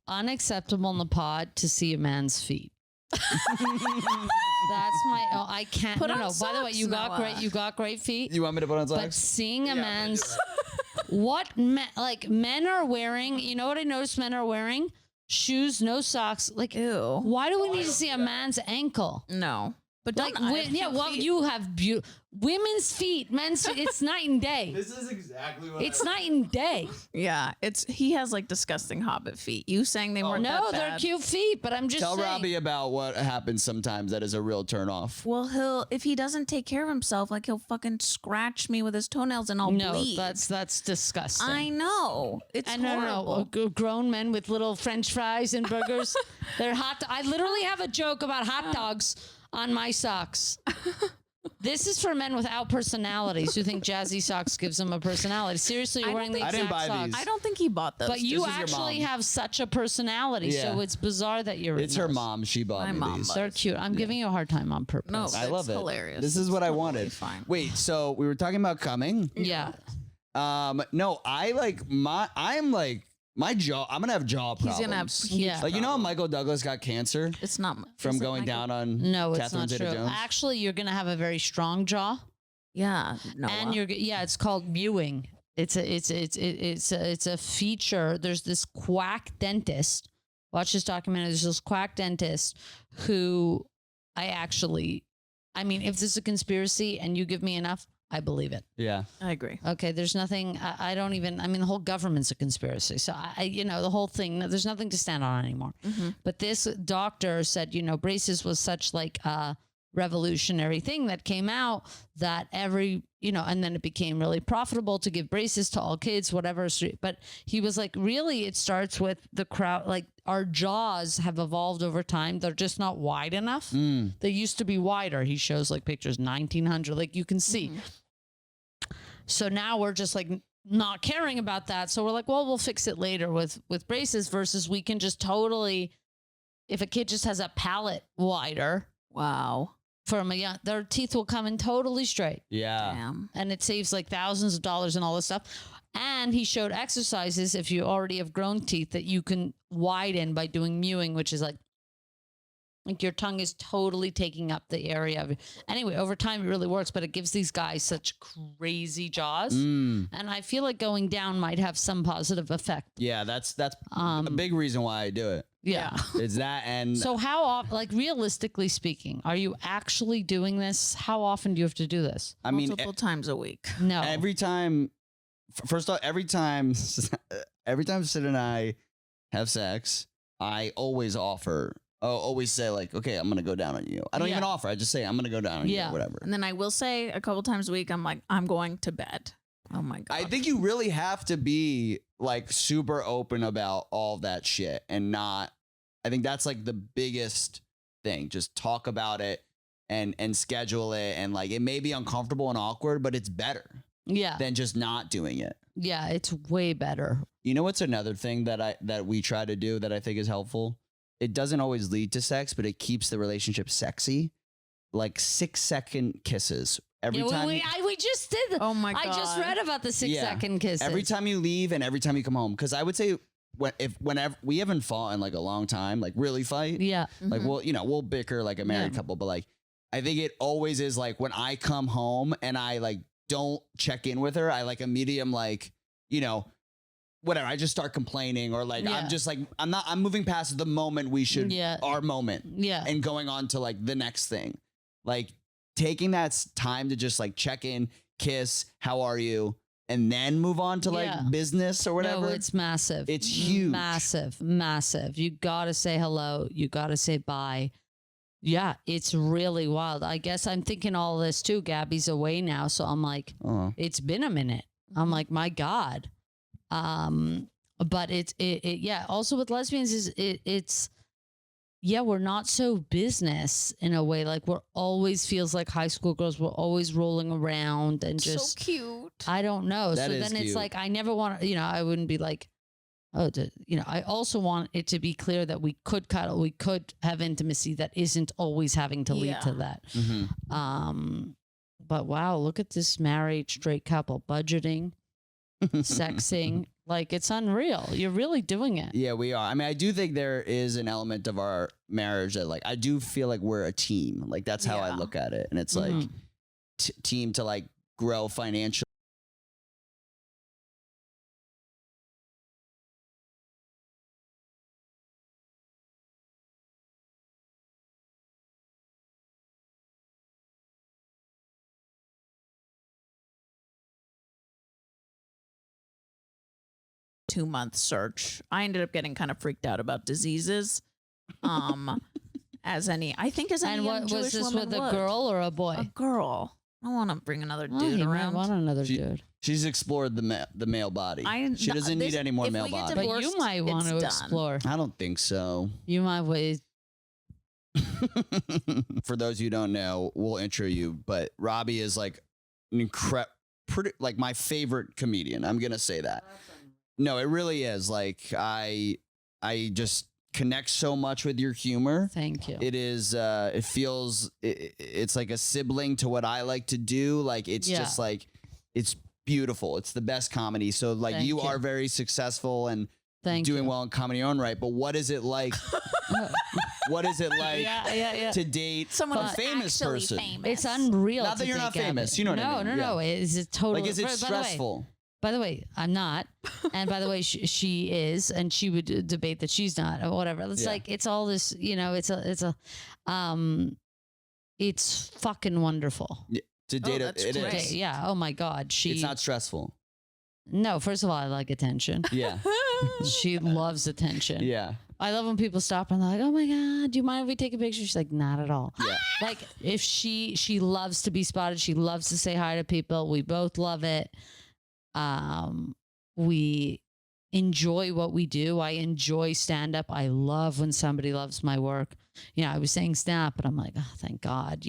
Unacceptable in the pod to see a man's feet. That's my. Oh, I can't.
Put
no,
on
no. By the way,
socks,
you got
Noah.
great. You got great feet.
You want me to put on
But
socks?
seeing a
Yeah, I'm gonna
man's
do
what men are wearing. You know what I noticed men are wearing? Shoes, no socks. Like,
Ew.
why do we need to see a man's ankle?
No. But
Like,
don't I have
yeah,
cute
well,
feet?
you have women's feet, men's feet. It's night and day.
This is exactly what
It's night and day.
Yeah, he has like disgusting hobbit feet. You saying they weren't
No,
that
they're
bad.
cute feet, but I'm just
Tell
saying.
Robby about what happens sometimes that is a real turn off.
Well, if he doesn't take care of himself, like he'll fucking scratch me with his toenails and I'll
No,
bleed.
that's disgusting.
I know. It's
And
horrible.
grown men with little French fries and burgers. They're hot. I literally have a joke about hot dogs on my socks. This is for men without personalities who think jazzy socks gives them a personality. Seriously, you're
I
wearing the
don't
I
exact
didn't buy
socks.
these.
I don't think he bought those.
But you
This is your
actually
mom.
have such a personality, so
Yeah.
it's bizarre that you're.
It's
in
her
those.
mom. She bought
My
me
mom
these.
bought
They're cute. I'm giving you a hard time on purpose.
No,
I love it.
hilarious.
This is what I
Totally
wanted.
Fine.
Wait, so we were talking about coming.
Yeah.
No, my jaw. I'm gonna have jaw problems.
He's gonna have huge
Yeah.
like, you know how
problem.
Michael Douglas got cancer
It's not
from
is it
going
Michael-
down on
No, it's
Catherine
not true.
Zeta-Jones?
Actually, you're gonna have a very strong jaw,
Yeah, no.
and it's called mewing. It's a feature. There's this quack dentist. Watch this documentary. There's this quack dentist who I mean, if this is a conspiracy and you give me enough, I believe it.
Yeah.
I agree.
Okay, there's nothing. I don't even. I mean, the whole government's a conspiracy. So the whole thing. There's nothing to stand on anymore.
Mm-hmm.
But this doctor said, braces was such like a revolutionary thing that came out that and then it became really profitable to give braces to all kids, whatever. But he was like, really, it starts with the crowd. Like our jaws have evolved over time. They're just not wide enough. They used to be wider. He shows like pictures 1900, like you can see. So now we're just like not caring about that. So we're like, well, we'll fix it later with braces versus we can just totally, if a kid just has a palate wider
Wow.
from their teeth will come in totally straight.
Yeah.
Damn.
And it saves like thousands of dollars and all this stuff. And he showed exercises if you already have grown teeth that you can widen by doing mewing, which is like your tongue is totally taking up the area of it. Anyway, over time it really works, but it gives these guys such crazy jaws. And I feel like going down might have some positive effect.
Yeah, that's a big reason why I do it.
Yeah.
It's that and
So how often, like realistically speaking, are you actually doing this? How often do you have to do this?
I mean
Multiple times a week.
No.
every time first off, every time Syd and I have sex, I always always say like, okay, I'm gonna go down on you. I don't
Yeah.
even offer. I just say I'm gonna go down on you
Yeah.
or whatever.
And then I will say a couple times a week, I'm like, I'm going to bed. Oh my God.
I think you really have to be like super open about all that shit and not. I think that's like the biggest thing. Just talk about it and schedule it, and like it may be uncomfortable and awkward, but it's better
Yeah.
than just not doing it.
Yeah. It's way better.
You know what's another thing that we try to do that I think is helpful? It doesn't always lead to sex, but it keeps the relationship sexy. Like 6-second kisses. Every
Yeah,
time
we just did.
Oh my
I just
God.
read about the 6-second kisses.
every time you leave and every time you come home. Because I would say whenever we haven't fought in like a long time, like really fight.
Yeah.
Like
Mhm.
we'll bicker like a married
Yeah.
couple, but like I think it always is like when I come home and I like don't check in with her, I like immediately am like, whatever, I just start complaining or like
Yeah.
I'm just like I'm moving past the moment we should
Yeah.
our moment
Yeah.
and going on to like the next thing. Like taking that time to just like check in, kiss, how are you? And then move on to like
Yeah.
business or whatever.
No, it's massive.
It's huge.
Massive, massive. You got to say hello. You got to say bye. Yeah, it's really wild. I guess I'm thinking all this too. Gabby's away now. So I'm like,
Oh.
it's been a minute. I'm like, my God. But yeah. Also with lesbians it's we're not so business in a way. Like we're always feels like high school girls. We're always rolling around and just
so cute.
I don't know.
That
So
is
then it's
cute.
like I never want to, I wouldn't be like, I also want it to be clear that we could cuddle, we could have intimacy that isn't always having to lead to that.
Mhm.
But wow, look at this married straight couple budgeting, sexing, Like, it's unreal. You're really doing it.
Yeah, we are. I mean, I do think there is an element of our marriage that, like, I do feel like we're a team. Like, that's how I
Yeah.
look at it. And it's like
Mhm.
team to like grow financially.
Two-month search. I ended up getting kind of freaked out about diseases. As any
And
young
what
Jewish
was this
woman
with a
would.
girl or a boy?
A girl. I don't want to bring another
Oh,
dude
he might
around.
want another
She-
dude.
She's explored the male body. She doesn't need any more
if
male
we get
body.
But
divorced,
you might want
it's
to
done.
explore.
I don't think so.
You might wait.
For those who don't know, we'll intro you, but Robby is like an pretty like my favorite comedian. I'm gonna say that. No, it really is. Like I just connect so much with your humor.
Thank you.
It is. It feels. It's like a sibling to what I like to do. Like it's
Yeah.
just like it's beautiful. It's the best comedy. So like
Thank
you
you.
are very successful and
Thank
doing
you.
well in comedy in your own right. But what is it like? What is it like
yeah.
to date
Someone
a
who's
famous
actually
person?
famous.
It's unreal.
Not that
to
you're not
think of
famous.
it.
You know what I
No,
mean.
no. Is it totally
Like, is it
by the way-
stressful?
By the way, I'm not. And by the way, she is, and she would debate that she's not, or whatever. It's
Yeah.
like it's all this, it's fucking wonderful.
To date,
that's
it
great.
is.
Yeah. Oh my God.
It's not stressful.
No. First of all, I like attention.
Yeah,
She loves attention.
yeah,
I love when people stop and they're like, "Oh my God, do you mind if we take a picture?" She's like, "Not at all."
yeah.
Like if she loves to be spotted. She loves to say hi to people. We both love it. We enjoy what we do. I enjoy stand up. I love when somebody loves my work. I was saying stand up, but I'm like, oh, thank God.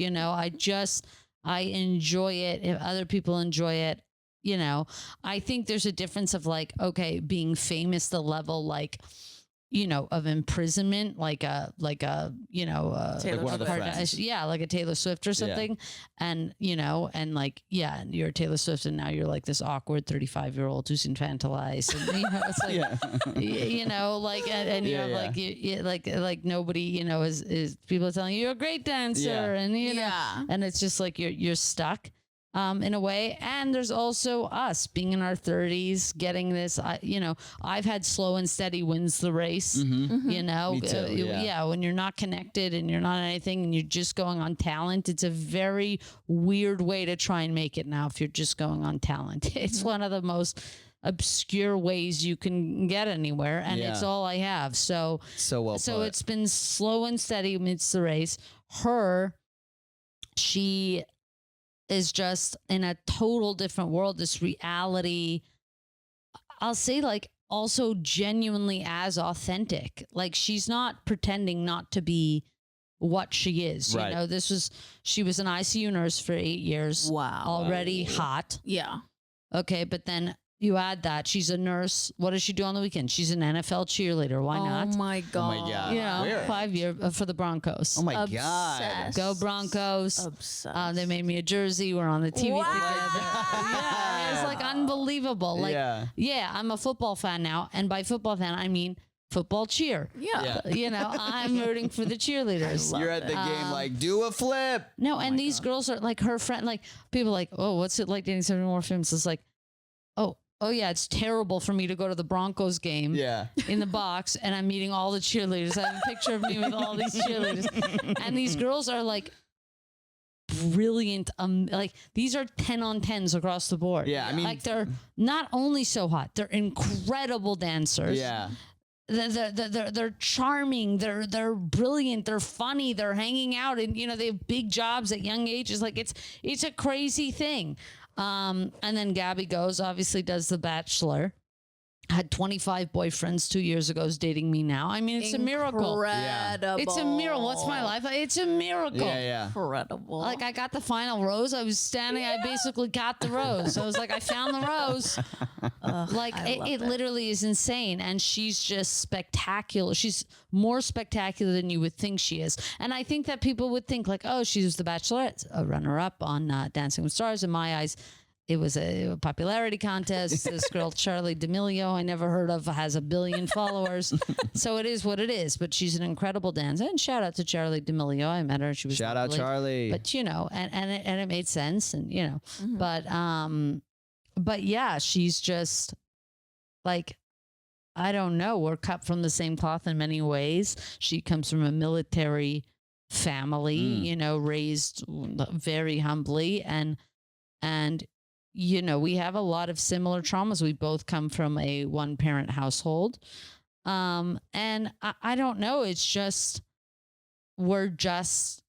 I enjoy it. If other people enjoy it, I think there's a difference of like, okay, being famous, the level like, of imprisonment, like a
Taylor
one of the
Swift.
friends.
yeah, like a Taylor Swift or something. And, and like, yeah, you're Taylor Swift and now you're like this awkward 35-year-old who's infantilized. And, it's like,
Yeah.
like, and you
Yeah,
have
yeah.
like nobody, is people are telling you you're a great dancer
Yeah.
and,
Yeah.
and it's just like you're stuck. In a way. And there's also us being in our 30s, getting this, I've had slow and steady wins the race,
Mm-hmm.
Me
too, yeah.
when you're not connected and you're not anything and you're just going on talent, it's a very weird way to try and make it now if you're just going on talent. It's one of the most obscure ways you can get anywhere and it's
Yeah.
all I have. So
So put.
it's been slow and steady amidst the race. She is just in a total different world. This reality, I'll say, like, also genuinely as authentic. Like, she's not pretending not to be what she is.
Right.
She was an ICU nurse for 8 years.
Wow.
Already hot.
Yeah.
Okay, but then you add that she's a nurse. What does she do on the weekend? She's an NFL cheerleader. Why not?
Oh my God.
God.
Yeah,
Where?
5 year for the Broncos.
Oh my God.
Obsessed.
Go Broncos.
Obsessed.
They made me a jersey. We're on the TV
Wow.
together. Yeah, it's like unbelievable. Like,
Yeah.
I'm a football fan now, and by football fan I mean football cheer.
Yeah.
Yeah.
I'm rooting for the cheerleaders.
love
You're at the game like, do a flip.
No, and these girls are like her friend. Like people are like, oh, what's it like dating somebody more famous? It's like, oh yeah, it's terrible for me to go to the Broncos game.
Yeah.
In the box and I'm meeting all the cheerleaders. I have a picture of me with all these cheerleaders. And these girls are like brilliant. Like these are 10 on 10s across the board.
Yeah, I mean-
like they're not only so hot, they're incredible dancers.
Yeah.
They're charming. They're brilliant. They're funny. They're hanging out and they have big jobs at young ages. Like it's a crazy thing. And then Gabby goes, obviously does The Bachelor. Had 25 boyfriends 2 years ago, is dating me now. I mean, it's a miracle.
Incredible.
It's a miracle. What's my life? It's a miracle.
Yeah.
Incredible.
Like I got the final rose. I was standing. I basically got the rose. I was like, I found the rose. Like it literally is insane. And she's just spectacular. She's more spectacular than you would think she is. And I think that people would think like, oh, she was the Bachelorette, a runner-up on Dancing with Stars. In my eyes, it was a popularity contest. This girl, Charlie D'Amelio, I never heard of, has 1 billion followers. So it is what it is. But she's an incredible dancer. And shout out to Charlie D'Amelio. I met her. She was
Shout
lovely.
out Charlie.
But and it made sense. And but yeah, she's just like, I don't know. We're cut from the same cloth in many ways. She comes from a military family, raised very humbly, and we have a lot of similar traumas. We both come from a one-parent household. And I don't know. It's just, we just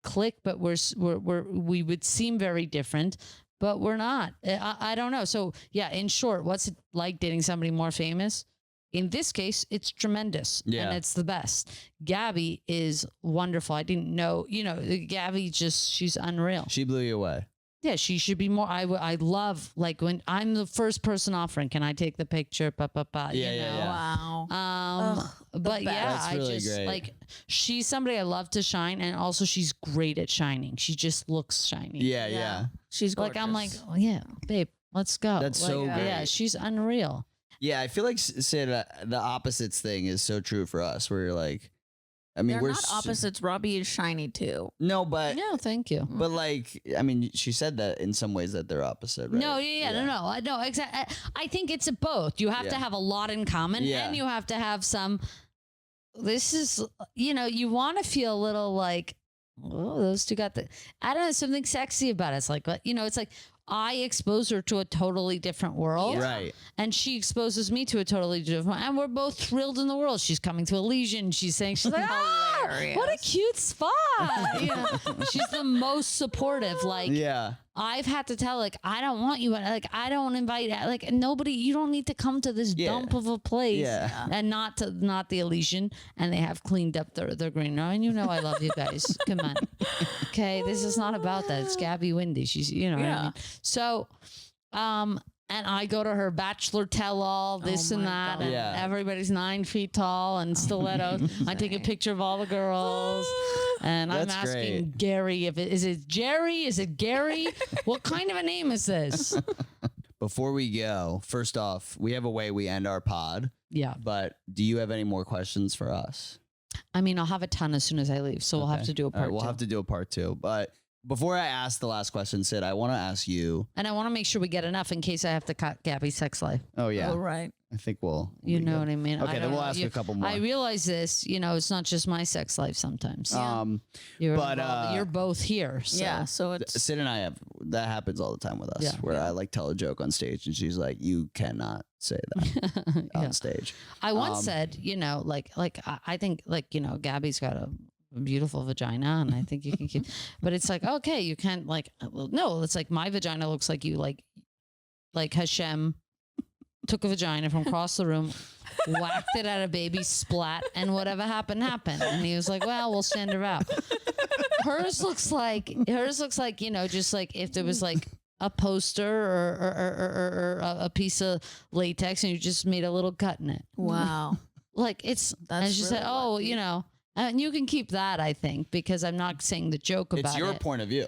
click, but we would seem very different, but we're not. I don't know. So yeah, in short, what's it like dating somebody more famous? In this case, it's tremendous.
Yeah.
And it's the best. Gabby is wonderful. I didn't know, Gabby she's unreal.
She blew you away.
Yeah, she should be more. I love, like, when I'm the first person offering, can I take the picture?
Yeah.
Wow.
But yeah,
That's really
I just
great.
like, she's somebody I love to shine, and also she's great at shining. She just looks shiny.
Yeah.
She's gorgeous.
Like, I'm like, oh, yeah, babe, let's go.
That's
like,
so
Yeah,
great.
she's unreal.
Yeah, I feel like Syd, the opposites thing is so true for us. Where you're like, I mean,
they're
we're
not opposites. Robbie is shiny too.
No, but
No, thank you.
but like, I mean, she said that in some ways that they're opposite, right?
No, no, exactly. I think it's a both. You have to
Yeah.
have a lot in common,
Yeah.
and you have to have some. This is, you want to feel a little like, oh, those two got the. I don't know, something sexy about it. It's like, it's like I expose her to a totally different world,
Right.
and she exposes me to a totally different world, and we're both thrilled in the world. She's coming to Elysian. She's saying, she's like,
Hilarious.
what a cute spot. She's the most supportive. Like,
Yeah.
I've had to tell, like, I don't want you. Like, I don't invite, like, nobody. You don't need to come to this
Yeah.
dump of a place,
Yeah.
and not the Elysian. And they have cleaned up their green. And I love you guys. Come on, okay. This is not about that. It's Gabby Windy. She's, what I mean. So, and I go to her bachelor tell-all, this
Oh
and
my
that,
God.
and
Yeah.
everybody's 9 feet tall and stilettos. I take a picture of all the girls, and I'm
That's
asking
great.
Gary is it Jerry? Is it Gary? What kind of a name is this?
Before we go, first off, we have a way we end our pod,
Yeah,
but do you have any more questions for us?
I mean, I'll have a ton as soon as I leave, so we'll have
Okay.
to do a
All right,
part
we'll
two.
have to do a part 2. But before I ask the last question, Syd, I want to ask you.
And I want to make sure we get enough in case I have to cut Gabby's sex life.
Oh yeah,
Oh, right.
I think we'll.
You
be
know
good.
what I mean?
Okay,
I
then
don't
we'll
know.
ask a couple more.
I realize this, it's not just my sex life sometimes. You're
but,
involved- you're both here. So.
Yeah. So it's
Syd and I have that happens all the time with us,
Yeah.
where I like tell a joke on stage and she's like, "You cannot say that
Yeah.
on stage."
I once
Um,
said, I think Gabby's got a beautiful vagina, and I think you can keep. But it's like, okay, you can't no. It's like my vagina looks like you like Hashem took a vagina from across the room, whacked it at a baby, splat, and whatever happened happened. And he was like, well, we'll send her out. Hers looks like just like if there was like a poster or a piece of latex and you just made a little cut in it.
wow.
Like it's,
That's
and she said,
really
oh,
lucky.
and you can keep that, I think, because I'm not saying the joke about
It's your
it.
point of view.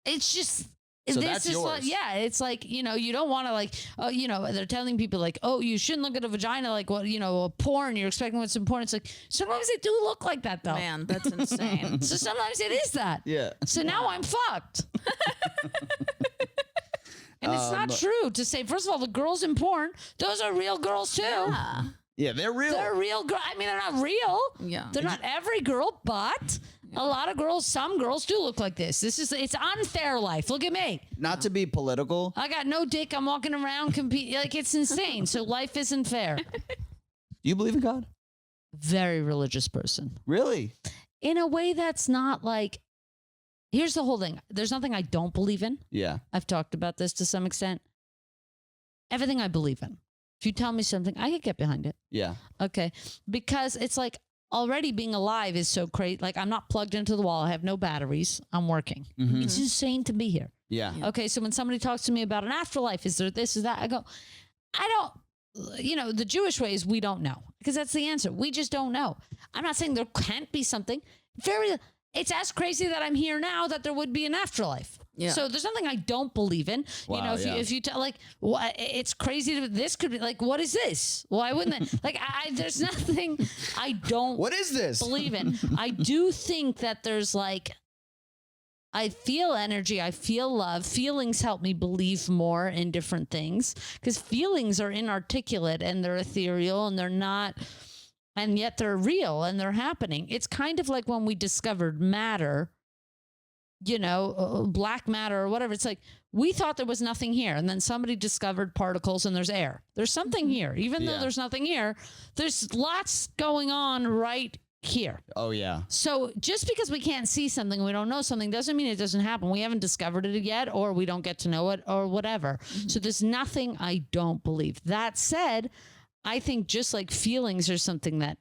It's just,
So
this
that's
is
yours.
like, yeah, it's like, you don't want to they're telling people like, oh, you shouldn't look at a vagina like what, a porn, you're expecting what's in porn. It's like, sometimes they do look like that though.
Man, that's insane.
So sometimes it is that.
Yeah.
So now I'm fucked. And it's not true to say, first of all, the girls in porn, those are real girls too.
Yeah.
Yeah, they're real.
They're real girls. I mean, they're not real.
Yeah.
They're not every girl, but a lot of girls, some girls do look like this. It's unfair life. Look at me.
Not to be political.
I got no dick. I'm walking around compete like it's insane. So life isn't fair.
Do you believe in God?
Very religious person.
Really?
In a way that's not like, here's the whole thing. There's nothing I don't believe in.
Yeah.
I've talked about this to some extent. Everything I believe in. If you tell me something, I could get behind it.
Yeah.
Okay. Because it's like already being alive is so crazy. Like I'm not plugged into the wall. I have no batteries. I'm working.
Mhm.
It's insane to be here.
Yeah.
Okay. So when somebody talks to me about an afterlife, is there this, is that? I go, I don't, the Jewish way is we don't know because that's the answer. We just don't know. I'm not saying there can't be something it's as crazy that I'm here now that there would be an afterlife.
Yeah.
So there's nothing I don't believe in.
Wow,
you know, if you tell like, what, it's crazy. This could be like, what is this? Why wouldn't it? Like, there's nothing I don't.
What is this?
Believe in. I do think that there's like, I feel energy. I feel love. Feelings help me believe more in different things because feelings are inarticulate and they're ethereal and they're not, and yet they're real and they're happening. It's kind of like when we discovered matter, you know, black matter or whatever. It's like we thought there was nothing here. And then somebody discovered particles and there's air. There's something here. Even though there's nothing here, there's lots going on right here.
Oh, yeah.
So just because we can't see something, we don't know something, doesn't mean it doesn't happen. We haven't discovered it yet, or we don't get to know it or whatever. So there's nothing I don't believe. That said, I think just like feelings are something that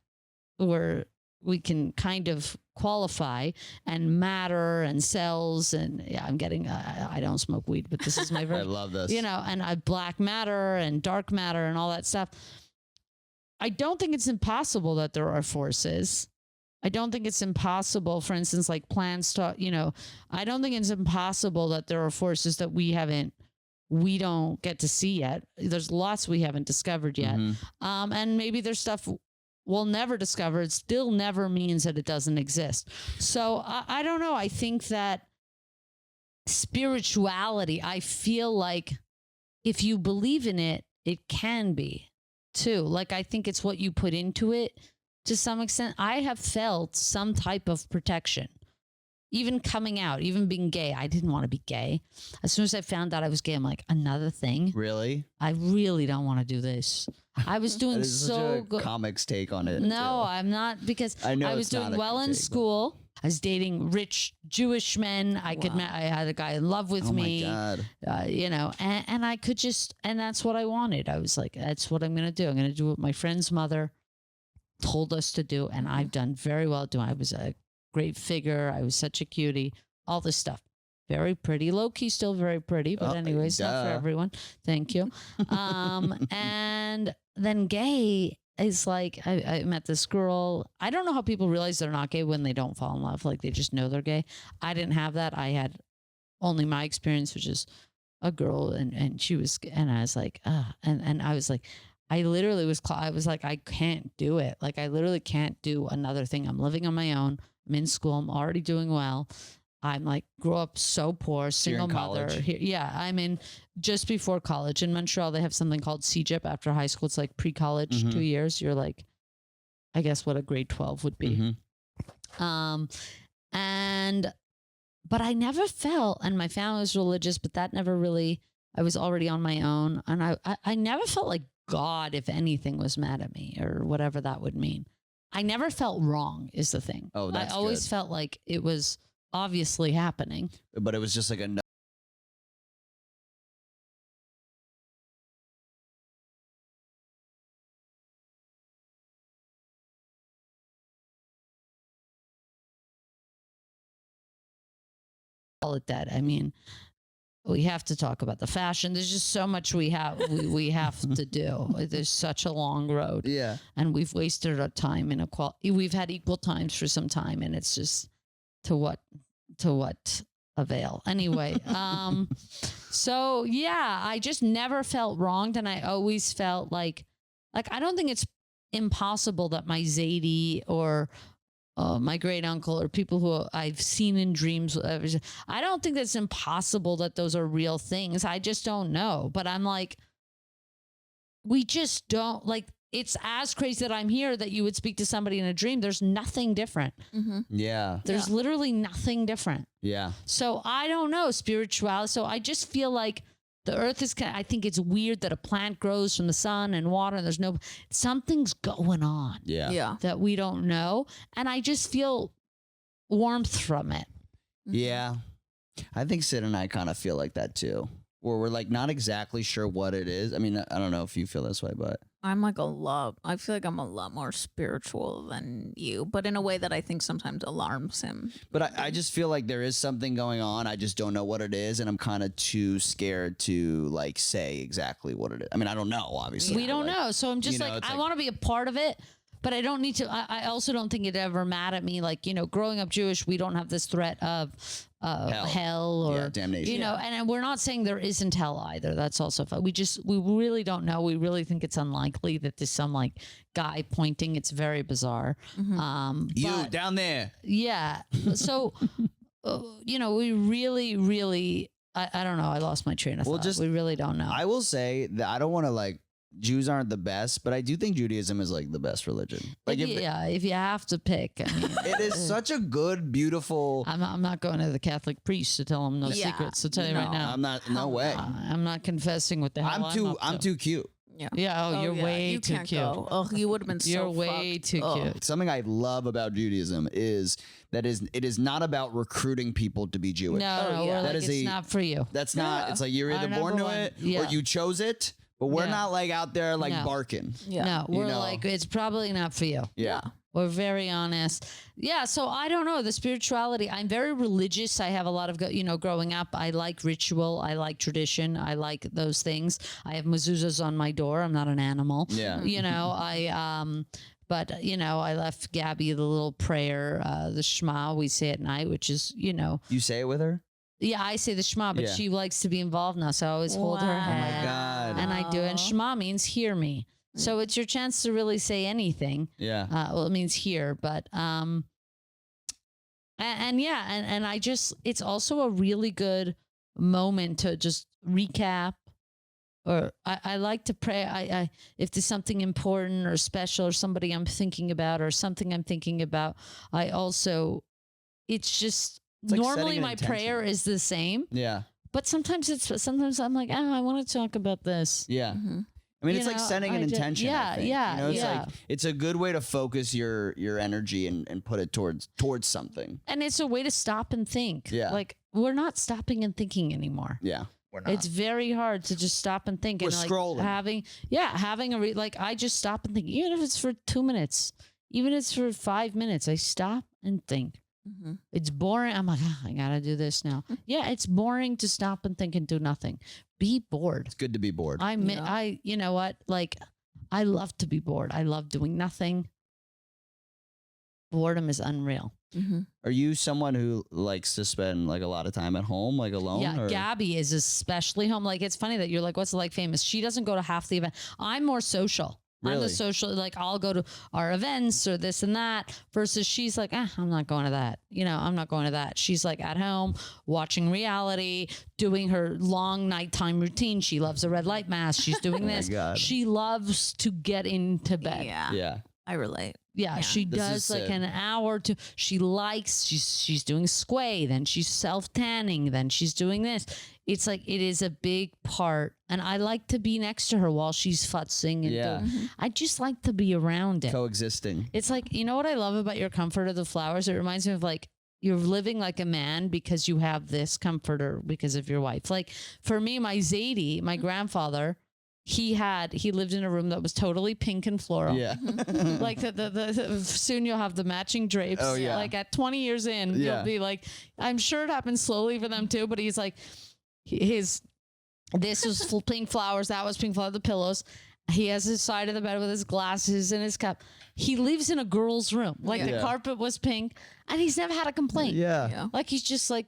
we can kind of qualify, and matter and cells and I'm getting I don't smoke weed, but this is my version.
I love this.
You know, and black matter and dark matter and all that stuff. I don't think it's impossible that there are forces. I don't think it's impossible, for instance, like plants you know, I don't think it's impossible that there are forces that we don't get to see yet. There's lots we haven't discovered yet. And maybe there's stuff we'll never discover. It still never means that it doesn't exist. So I don't know. I think that spirituality, I feel like if you believe in it, it can be too. Like, I think it's what you put into it to some extent. I have felt some type of protection. Even coming out, even being gay. I didn't want to be gay. As soon as I found out I was gay, I'm like, another thing?
Really?
I really don't want to do this. I was doing so good.
Comics take on it.
No,
too.
I'm not, because
I know
I was
it's not
doing
a
well in
critique,
school. I was dating rich Jewish men. I had a guy in love with me.
Oh my God.
You know, and I could just, and that's what I wanted. I was like, that's what I'm going to do. I'm going to do what my friend's mother told us to do. And I've done very well doing. I was a great figure. I was such a cutie, all this stuff. Very pretty, low key, still very pretty, but anyways, not for everyone. Thank you. And then gay is like, I met this girl. I don't know how people realize they're not gay when they don't fall in love. Like, they just know they're gay. I didn't have that. I had only my experience, which is a girl, and she was, and I was like, and I was like, I literally was, I was like, I can't do it. Like, I literally can't do another thing. I'm living on my own. I'm in school. I'm already doing well. I'm like, grew up so poor, single mother. Yeah, I'm in just before college. In Montreal, they have something called CGIP after high school. It's like pre-college, 2 years. You're like, I guess what a grade 12 would be. But I never felt, and my family was religious, but that never really, I was already on my own. And I never felt like God, if anything, was mad at me or whatever that would mean. I never felt wrong is the thing.
Oh, that's
I always
good.
felt like it was obviously happening.
But it was just like a
Call it that. I mean, we have to talk about the fashion. There's just so much we have to do. There's such a long road.
Yeah.
And we've wasted our time in equality. We've had equal times for some time, and it's just to what avail? Anyway, so yeah, I just never felt wronged, and I always felt like I don't think it's impossible that my Zadie or my great uncle or people who I've seen in dreams, I don't think it's impossible that those are real things. I just don't know. But I'm like, we just don't, like, it's as crazy that I'm here that you would speak to somebody in a dream. There's nothing different.
Yeah.
There's literally nothing different.
Yeah.
So I don't know, spirituality. So I just feel like the earth is, I think it's weird that a plant grows from the sun and water and there's something's going on.
Yeah.
That we don't know. And I just feel warmth from it.
Yeah. I think Syd and I kind of feel like that too. Where we're like not exactly sure what it is. I mean, I don't know if you feel this way, but
I'm like I feel like I'm a lot more spiritual than you, but in a way that I think sometimes alarms him.
But I just feel like there is something going on. I just don't know what it is. And I'm kind of too scared to like say exactly what it is. I mean, I don't know, obviously.
We don't know. So I'm just
you know,
like, I
like-
want to be a part of it, but I don't need to. I also don't think it ever mad at me. Like, you know, growing up Jewish, we don't have this threat of hell or
damnation.
you know, and we're not saying there isn't hell either. That's also fun. We really don't know. We really think it's unlikely that there's some like guy pointing. It's very bizarre.
You
But,
down there.
yeah. So, you know, we really, I don't know. I lost my train of thought. We really don't know.
I will say that I don't want to like, Jews aren't the best, but I do think Judaism is like the best religion. Like
if you have to pick, I mean,
it is such a good, beautiful.
I'm not going to the Catholic priest to tell him no secrets. To tell you right now,
I'm not. No way.
I'm not confessing what the hell
I'm too cute.
Yeah. Oh, you're way
you
too
can't
cute.
Go. Oh, you would have been so
You're way
fucked.
too cute.
Something I love about Judaism is it is not about recruiting people to be Jewish.
No, we're
that
like,
is
it's not for you.
That's not. It's like you're either
Our
born to
number
it
one-
or you chose it. But we're
Yeah.
not like out there like
No.
barking.
Yeah.
No, we're
know.
like, it's probably not for you.
Yeah.
We're very honest. Yeah, so I don't know. The spirituality, I'm very religious. I have a lot of, growing up, I like ritual. I like tradition. I like those things. I have mezuzahs on my door. I'm not an animal.
Yeah.
You know, but, you know, I left Gabby the little prayer, the Shema we say at night, which is, you know.
You say it with her?
Yeah, I say the Shema, but she likes to be involved now. So I always hold her
Wow.
hand.
Oh my God.
And I do. And Shema means hear me. So it's your chance to really say anything.
Yeah.
Well, it means hear, but and I just, it's also a really good moment to just recap. Or I like to pray. I if there's something important or special or somebody I'm thinking about or something I'm thinking about, I also, it's
like
normally
setting an
my
intention.
prayer is the same,
Yeah.
but sometimes I'm like, oh, I want to talk about this.
Yeah.
Mm-hmm.
I mean,
You
it's like
know,
setting an
I
intention. I
yeah,
think.
yeah,
You know, it's
yeah.
like it's a good way to focus your energy and put it towards something.
And it's a way to stop and think.
Yeah.
Like we're not stopping and thinking anymore.
Yeah. We're not.
It's very hard to just stop and think.
We're
and like
scrolling.
having like I just stop and think, even if it's for 2 minutes, even if it's for 5 minutes, I stop and think.
Mm-hmm.
It's boring. I'm like, I gotta do this now. Yeah, it's boring to stop and think and do nothing. Be bored.
It's good to be bored.
You know what? Like, I love to be bored. I love doing nothing. Boredom is unreal.
Mm-hmm.
Are you someone who likes to spend like a lot of time at home, like alone?
Yeah,
or?
Gabby is especially home. Like, it's funny that you're like, what's it like famous? She doesn't go to half the event. I'm more social. I'm
Really?
the social, like I'll go to our events or this and that versus she's like, I'm not going to that. You know, I'm not going to that. She's like at home watching reality, doing her long nighttime routine. She loves a red light mask. She's doing
Oh my
this.
God.
She loves to get into bed.
Yeah.
Yeah.
I relate.
Yeah, she
This
does
is
like
Syd.
an hour to. She's doing squay, then she's self tanning, then she's doing this. It's like it is a big part, and I like to be next to her while she's futzing and
Yeah.
doing. I just like to be around it.
Coexisting.
It's like, you know what I love about your comfort of the flowers? It reminds me of like you're living like a man because you have this comforter because of your wife. Like for me, my Zadie, my grandfather. He lived in a room that was totally pink and floral.
Yeah.
Like the soon you'll have the matching drapes.
Oh, yeah.
Like at 20 years in,
Yeah.
you'll be like, I'm sure it happens slowly for them too, but he's like, this was full pink flowers, that was pink flowers, the pillows. He has his side of the bed with his glasses and his cup. He lives in a girl's room. Like the
Yeah.
carpet was pink and he's never had a complaint.
Yeah.
Yeah.
Like he's just like,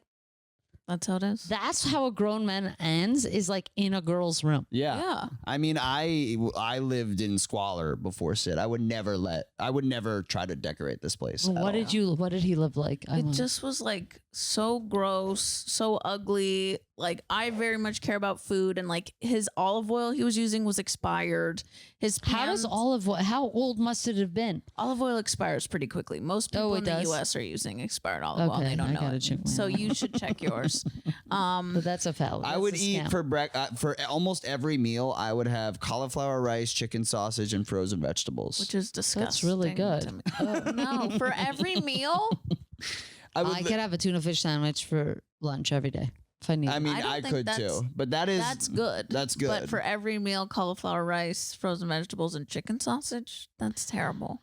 That's how it is.
that's how a grown man ends, is like in a girl's room.
Yeah.
Yeah.
I mean, I lived in squalor before Syd. I would never try to decorate this place. at
What
all.
did he live like? I
It
don't-
just was like so gross, so ugly. Like I very much care about food, and like his olive oil he was using was expired. His
How does
pans-
how old must it have been?
olive oil expires pretty quickly? Most people
Oh, it
in the
does?
U.S. are using expired olive oil.
Okay,
They don't
I
know
gotta
it.
check mine
So
out.
you should check yours.
But that's a foul.
I would eat for almost every meal. I would have cauliflower rice, chicken sausage, and frozen vegetables.
which is disgusting.
That's really good.
to me. No, for every meal.
I could have a tuna fish sandwich for lunch every day if I need.
I mean,
I don't
I
think
could
that's-
too, but that is
That's good.
That's good.
But for every meal, cauliflower rice, frozen vegetables, and chicken sausage, that's terrible.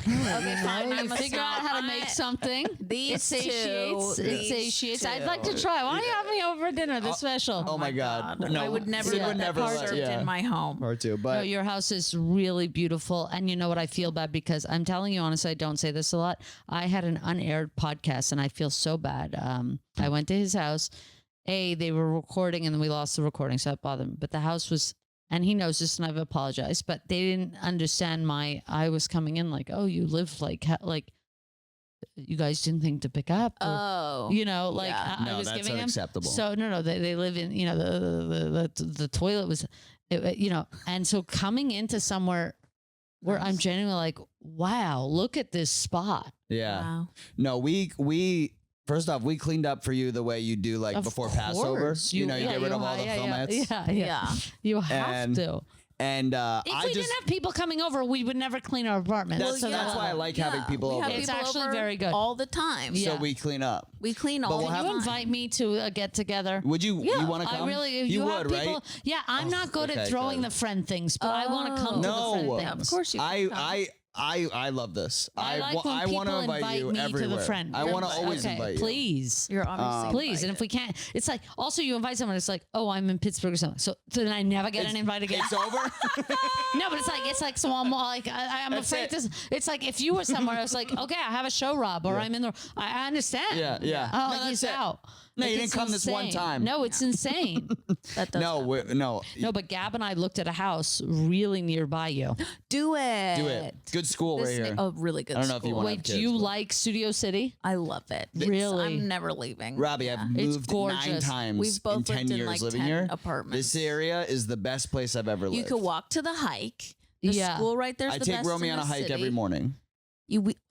Okay, fine,
You
I'm a
figure out how to make something.
These
It satiates.
two.
It
these
satiates. I'd
two.
like to try. Why don't you have me over for dinner? This special.
Oh my God.
I would never
Syd
let
would
that
never
be
let-
served
yeah.
in my home.
Or two,
No,
but
your house is really beautiful. And you know what? I feel bad because I'm telling you honestly, I don't say this a lot. I had an unaired podcast and I feel so bad. I went to his house. They were recording and then we lost the recording, so that bothered me. But the house was, and he knows this and I've apologized, but they didn't understand I was coming in like, oh, you live like you guys didn't think to pick up. Or,
Oh.
you know, like
yeah.
I
no,
was
that's
giving him.
unacceptable.
So no, they live in, you know, the toilet was, you know, and so coming into somewhere where I'm genuinely like, wow, look at this spot.
yeah.
Wow.
No, we first off, we cleaned up for you the way you do like
Of
before Passover.
course.
You know, you get rid of all the
yeah,
filmettes.
Yeah. You have
And
to.
And
If
I
we
just
didn't have people coming over, we would never clean our apartment.
That's-
So
that's why I like having people
we
over.
have
It's
people
actually
over
very good.
all the time.
Yeah.
so we clean up.
We clean
But
all
we'll
the
have-
time.
you invite me to a get together.
Would you?
Yeah,
you want to come?
I really,
You
have
would,
people.
right?
Yeah, I'm not good
okay,
at throwing
good.
the friend things, but I want to come to
No.
the friend
Yeah,
things.
of course you. can come.
I love this.
I like when
I want to
people
invite you
me
everywhere.
to the friend.
I want to always
okay,
invite you.
Please.
You're obviously
Please, and if we can't, it's like also you invite someone. It's like, oh, I'm in Pittsburgh or something. So then I never get an invite again.
It's over.
No, but it's like so I'm like I'm
That's
afraid
it.
this. It's like if you were somewhere, I was like, okay, I have a show, Rob, or
Yeah.
I'm in the. I understand.
Yeah.
Oh,
No, that's
he's
it.
out.
No,
Like,
you didn't
it's
come this one
insane.
time.
No, it's insane.
That does
No, no.
No, but Gab and I looked at a house really nearby you.
do it.
Do it. Good school
This
right here.
a really good
I don't know if you
school.
wanna
Wait,
have
do
kids,
you
but-
like Studio City?
I love it.
Really?
I'm never leaving.
Robbie, I've
It's
moved 9
gorgeous.
times
We've both
in 10
lived in
years
like
living
10
here.
apartments.
This area is the best place I've ever lived.
You could walk to the hike. The
Yeah.
school right there's
I
the
take
best
Romy
in
on a
the
hike
city.
every morning.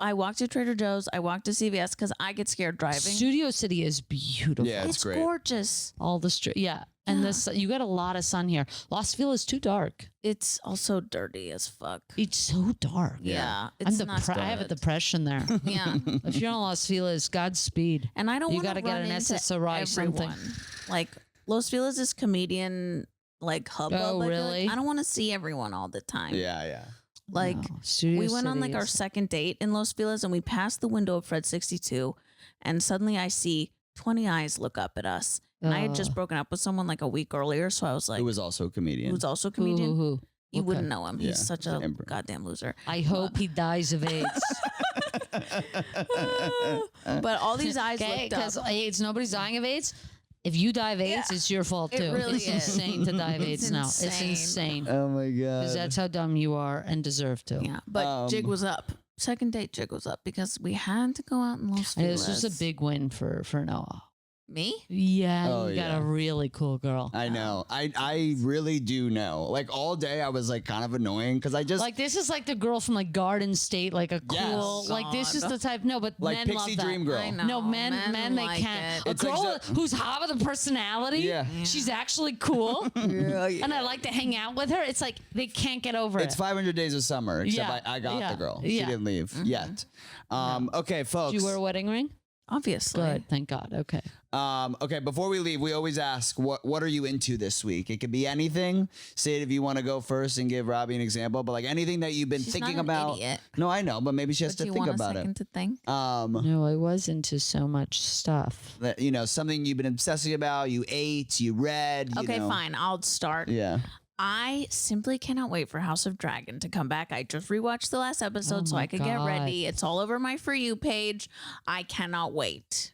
I walk to Trader Joe's. I walk to CVS because I get scared driving.
Studio City is beautiful.
Yeah, it's great.
gorgeous.
All the street, yeah, and
Yeah.
this you got a lot of sun here. Los Feliz is too dark.
It's also dirty as fuck.
It's so dark.
Yeah,
I'm
it's not
I have a
good.
depression there.
Yeah,
If you're in Los Feliz, Godspeed.
and I don't
You
want
gotta
to
get
run
an
into
SSRI something.
everyone. Like Los Feliz is comedian like hubbub.
Oh,
I feel like.
really?
I don't want to see everyone all the time.
Yeah.
Like
No, Studio
we went on
City
like our
is-
second date in Los Feliz and we passed the window of Fred 62 and suddenly I see 20 eyes look up at us. And I had just
Oh.
broken up with someone like a week earlier, so I was like,
Who was also a comedian.
who's also a
Who,
comedian.
who?
You
Okay.
wouldn't know him.
Yeah,
He's such
he's
a
an improv.
goddamn loser.
I hope he dies of AIDS.
But all these eyes
Okay,
looked up.
because AIDS, nobody's dying of AIDS. If you die of AIDS,
Yeah.
it's your fault
It
too.
really
it's
is.
insane to die of
It's
AIDS now. It's
insane.
insane.
Oh my god.
Because that's how dumb you are and deserve to.
Yeah, but jig
Um,
was up. Second date jig was up because we had to go out in Los
And
Feliz.
this was a big win for Noah.
Me?
Yeah,
Oh,
you got
yeah.
a really cool girl.
I know. I really do know. Like all day I was like kind of annoying because I just
Like this is like the girl from like Garden State, like a cool.
Yes.
Like this is
God.
the type. No, but
like
men love
Pixie
that.
Dream Girl.
I know.
No, men they
like
can't.
it.
A
It's like
girl
so-
who's hot with a personality.
Yeah.
She's actually cool,
Yeah,
and I like to hang out with her. It's like they can't get over
It's
it.
500 Days of Summer, except
Yeah.
I got
Yeah.
the girl. She
Yeah.
didn't leave yet. Okay, folks.
Did you wear a wedding ring?
Obviously.
Good, thank God. Okay.
Okay, before we leave, we always ask, what are you into this week? It could be anything. Say it if you want to go first and give Robbie an example, but like anything that you've been
She's
thinking
not an
about.
idiot.
No, I know, but maybe she has
But
to
you
think
want
about
a second to think?
it.
No, I was into so much stuff.
That, something you've been obsessing about. You ate, you read.
Okay,
you know.
fine. I'll start.
Yeah.
I simply cannot wait for House of Dragon to come back. I just rewatched the last episode
Oh
so
my
I could get
God.
ready. It's all over my For You page. I cannot wait.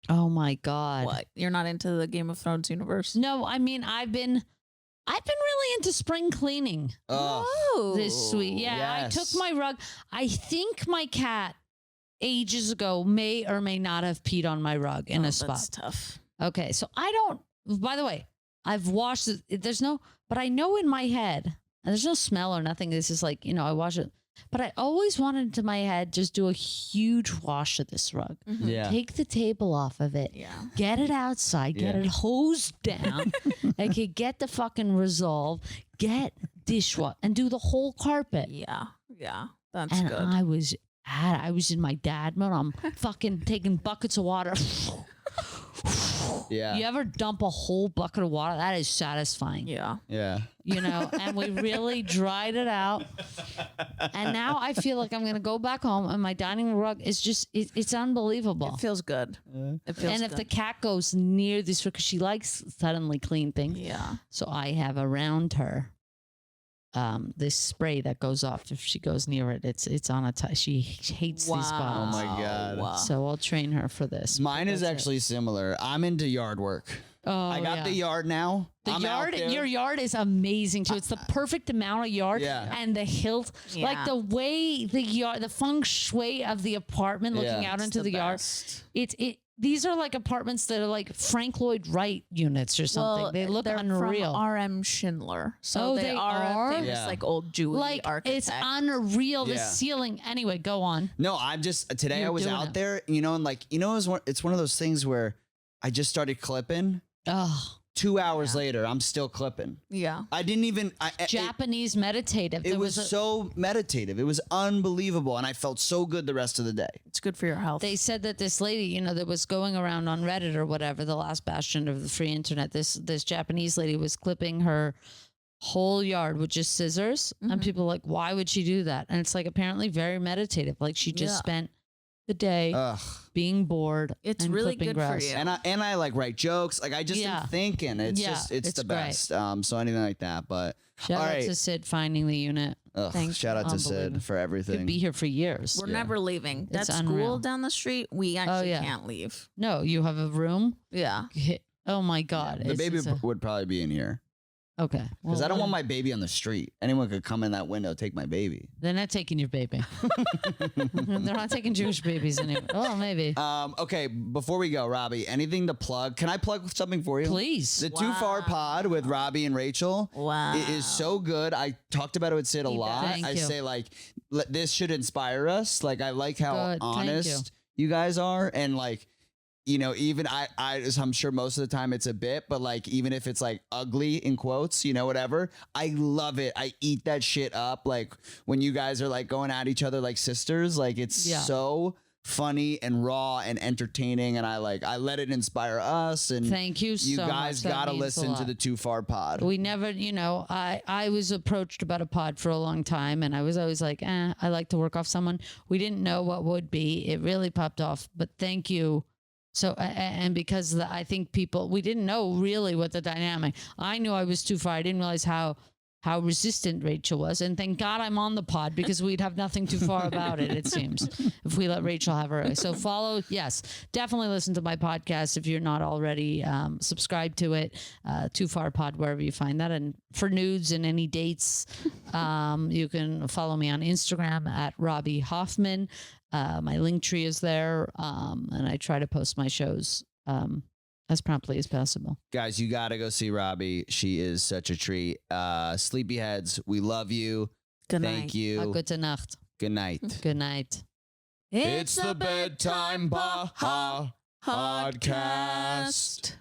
Oh my God.
What? You're not into the Game of Thrones universe?
No, I mean I've been really into spring cleaning
Oh.
this week. Yeah,
yes.
I took my rug. I think my cat ages ago may or may not have peed on my rug in a spot.
That's tough.
Okay, so I don't. By the way, I've washed it. There's no, but I know in my head, and there's no smell or nothing. This is like I wash it, but I always wanted to my head just do a huge wash of this rug.
Mhm.
Yeah.
Take the table off of it.
Yeah.
Get it outside. Get
Yeah.
it hosed down. Okay, get the fucking resolve. Get dishwash and do the whole carpet.
Yeah. Yeah. That's
And
good.
I was in my dad mode. I'm fucking taking buckets of water.
Yeah.
You ever dump a whole bucket of water? That is satisfying.
yeah.
Yeah.
and we really dried it out. And now I feel like I'm going to go back home and my dining room rug is just, it's unbelievable.
It feels good. It feels
And if
good.
the cat goes near this, because she likes suddenly clean things.
Yeah.
So I have around her this spray that goes off if she goes near it. It's on a she hates these
Oh
bottles.
my God.
Wow.
So I'll train her for this.
Mine is
That's it.
actually similar. I'm into yard work.
Oh,
I got
yeah.
the yard now.
The
I'm out
yard,
there.
your yard is amazing too. It's the perfect amount of yard,
Yeah.
and the hilt,
Yeah.
like the way the yard, the feng shui of the apartment, looking
Yeah.
out
It's
into the yard.
best.
These are like apartments that are like Frank Lloyd Wright units or something.
Well,
they look
they're
unreal.
From R.M. Schindler. So
Oh,
they
they
are
are?
a famous
Yeah.
like old Jewish
Like
architect.
it's unreal. The
Yeah.
ceiling. Anyway, go on.
No, I'm just today
You're
I was
doing
out
it.
there, and it's one of those things where I just started clipping.
Oh,
2 hours later, I'm still clipping.
Yeah.
I didn't even.
Japanese meditative.
It
There
was
a-
so meditative. It was unbelievable, and I felt so good the rest of the day.
It's good for your health.
They said that this lady, that was going around on Reddit or whatever, the last bastion of the free internet. This Japanese lady was clipping her whole yard with just scissors, and
Mhm.
people were like, why would she do that? And it's like apparently very meditative. Like she just
Yeah.
spent the day
Ugh.
being bored.
It's
and
really
clipping
good for
grass.
you.
And I like write jokes. Like I just
Yeah.
am thinking. It's
Yeah,
just it's
it's
the
great.
best. So anything like that. But
Shout
all
out
right.
to Syd finding the unit.
Thank
Shout out to
Unbelievable.
Syd for
Could
everything.
be here for years.
We're
Yeah.
never leaving. That
It's
school
unreal.
down the street, we actually
yeah.
can't leave.
No, you have a room.
Yeah.
Oh my God.
The
It's
baby
just a-
would probably be in here
okay.
because
Well,
I don't want my baby on the street. Anyone could come in that window, take my baby.
They're not taking your baby. They're not taking Jewish babies anymore. Oh, maybe.
Okay, before we go, Robbie, anything to plug? Can I plug something for you?
Please.
The Too Far Pod with Robbie and Rachel.
Wow.
It is so good. I talked about it with Syd a lot.
Thank
I
you.
say like, this should inspire us. Like, I like how
Good. Thank
honest you guys are, and like, even I'm sure most of the time it's a bit, but like, even if it's like ugly in quotes, whatever, I love it. I eat that shit up. Like when you guys are like going at each other like sisters, like it's
Yeah.
so funny and raw and entertaining, and I let it inspire us. And
Thank you
you
so
guys
much. That
gotta
means a
listen to
lot.
the Too Far Pod.
We never, I was approached about a pod for a long time, and I was always like, I like to work off someone. We didn't know what would be. It really popped off, but thank you. So, and because I think we didn't know really what the dynamic. I knew I was too far. I didn't realize how resistant Rachel was. And thank God I'm on the pod because we'd have nothing too far about it, it seems, if we let Rachel have her. So definitely listen to my podcast if you're not already. Subscribe to it, Too Far Pod, wherever you find that. And for nudes and any dates, you can follow me on Instagram at Robby Hoffman. My link tree is there, and I try to post my shows as promptly as possible.
Guys, you gotta go see Robbie. She is such a treat. Sleepyheads, we love you.
Good
Thank
night.
you.
Gute Nacht.
Good night.
Good night.
It's the Bedtime Podcast.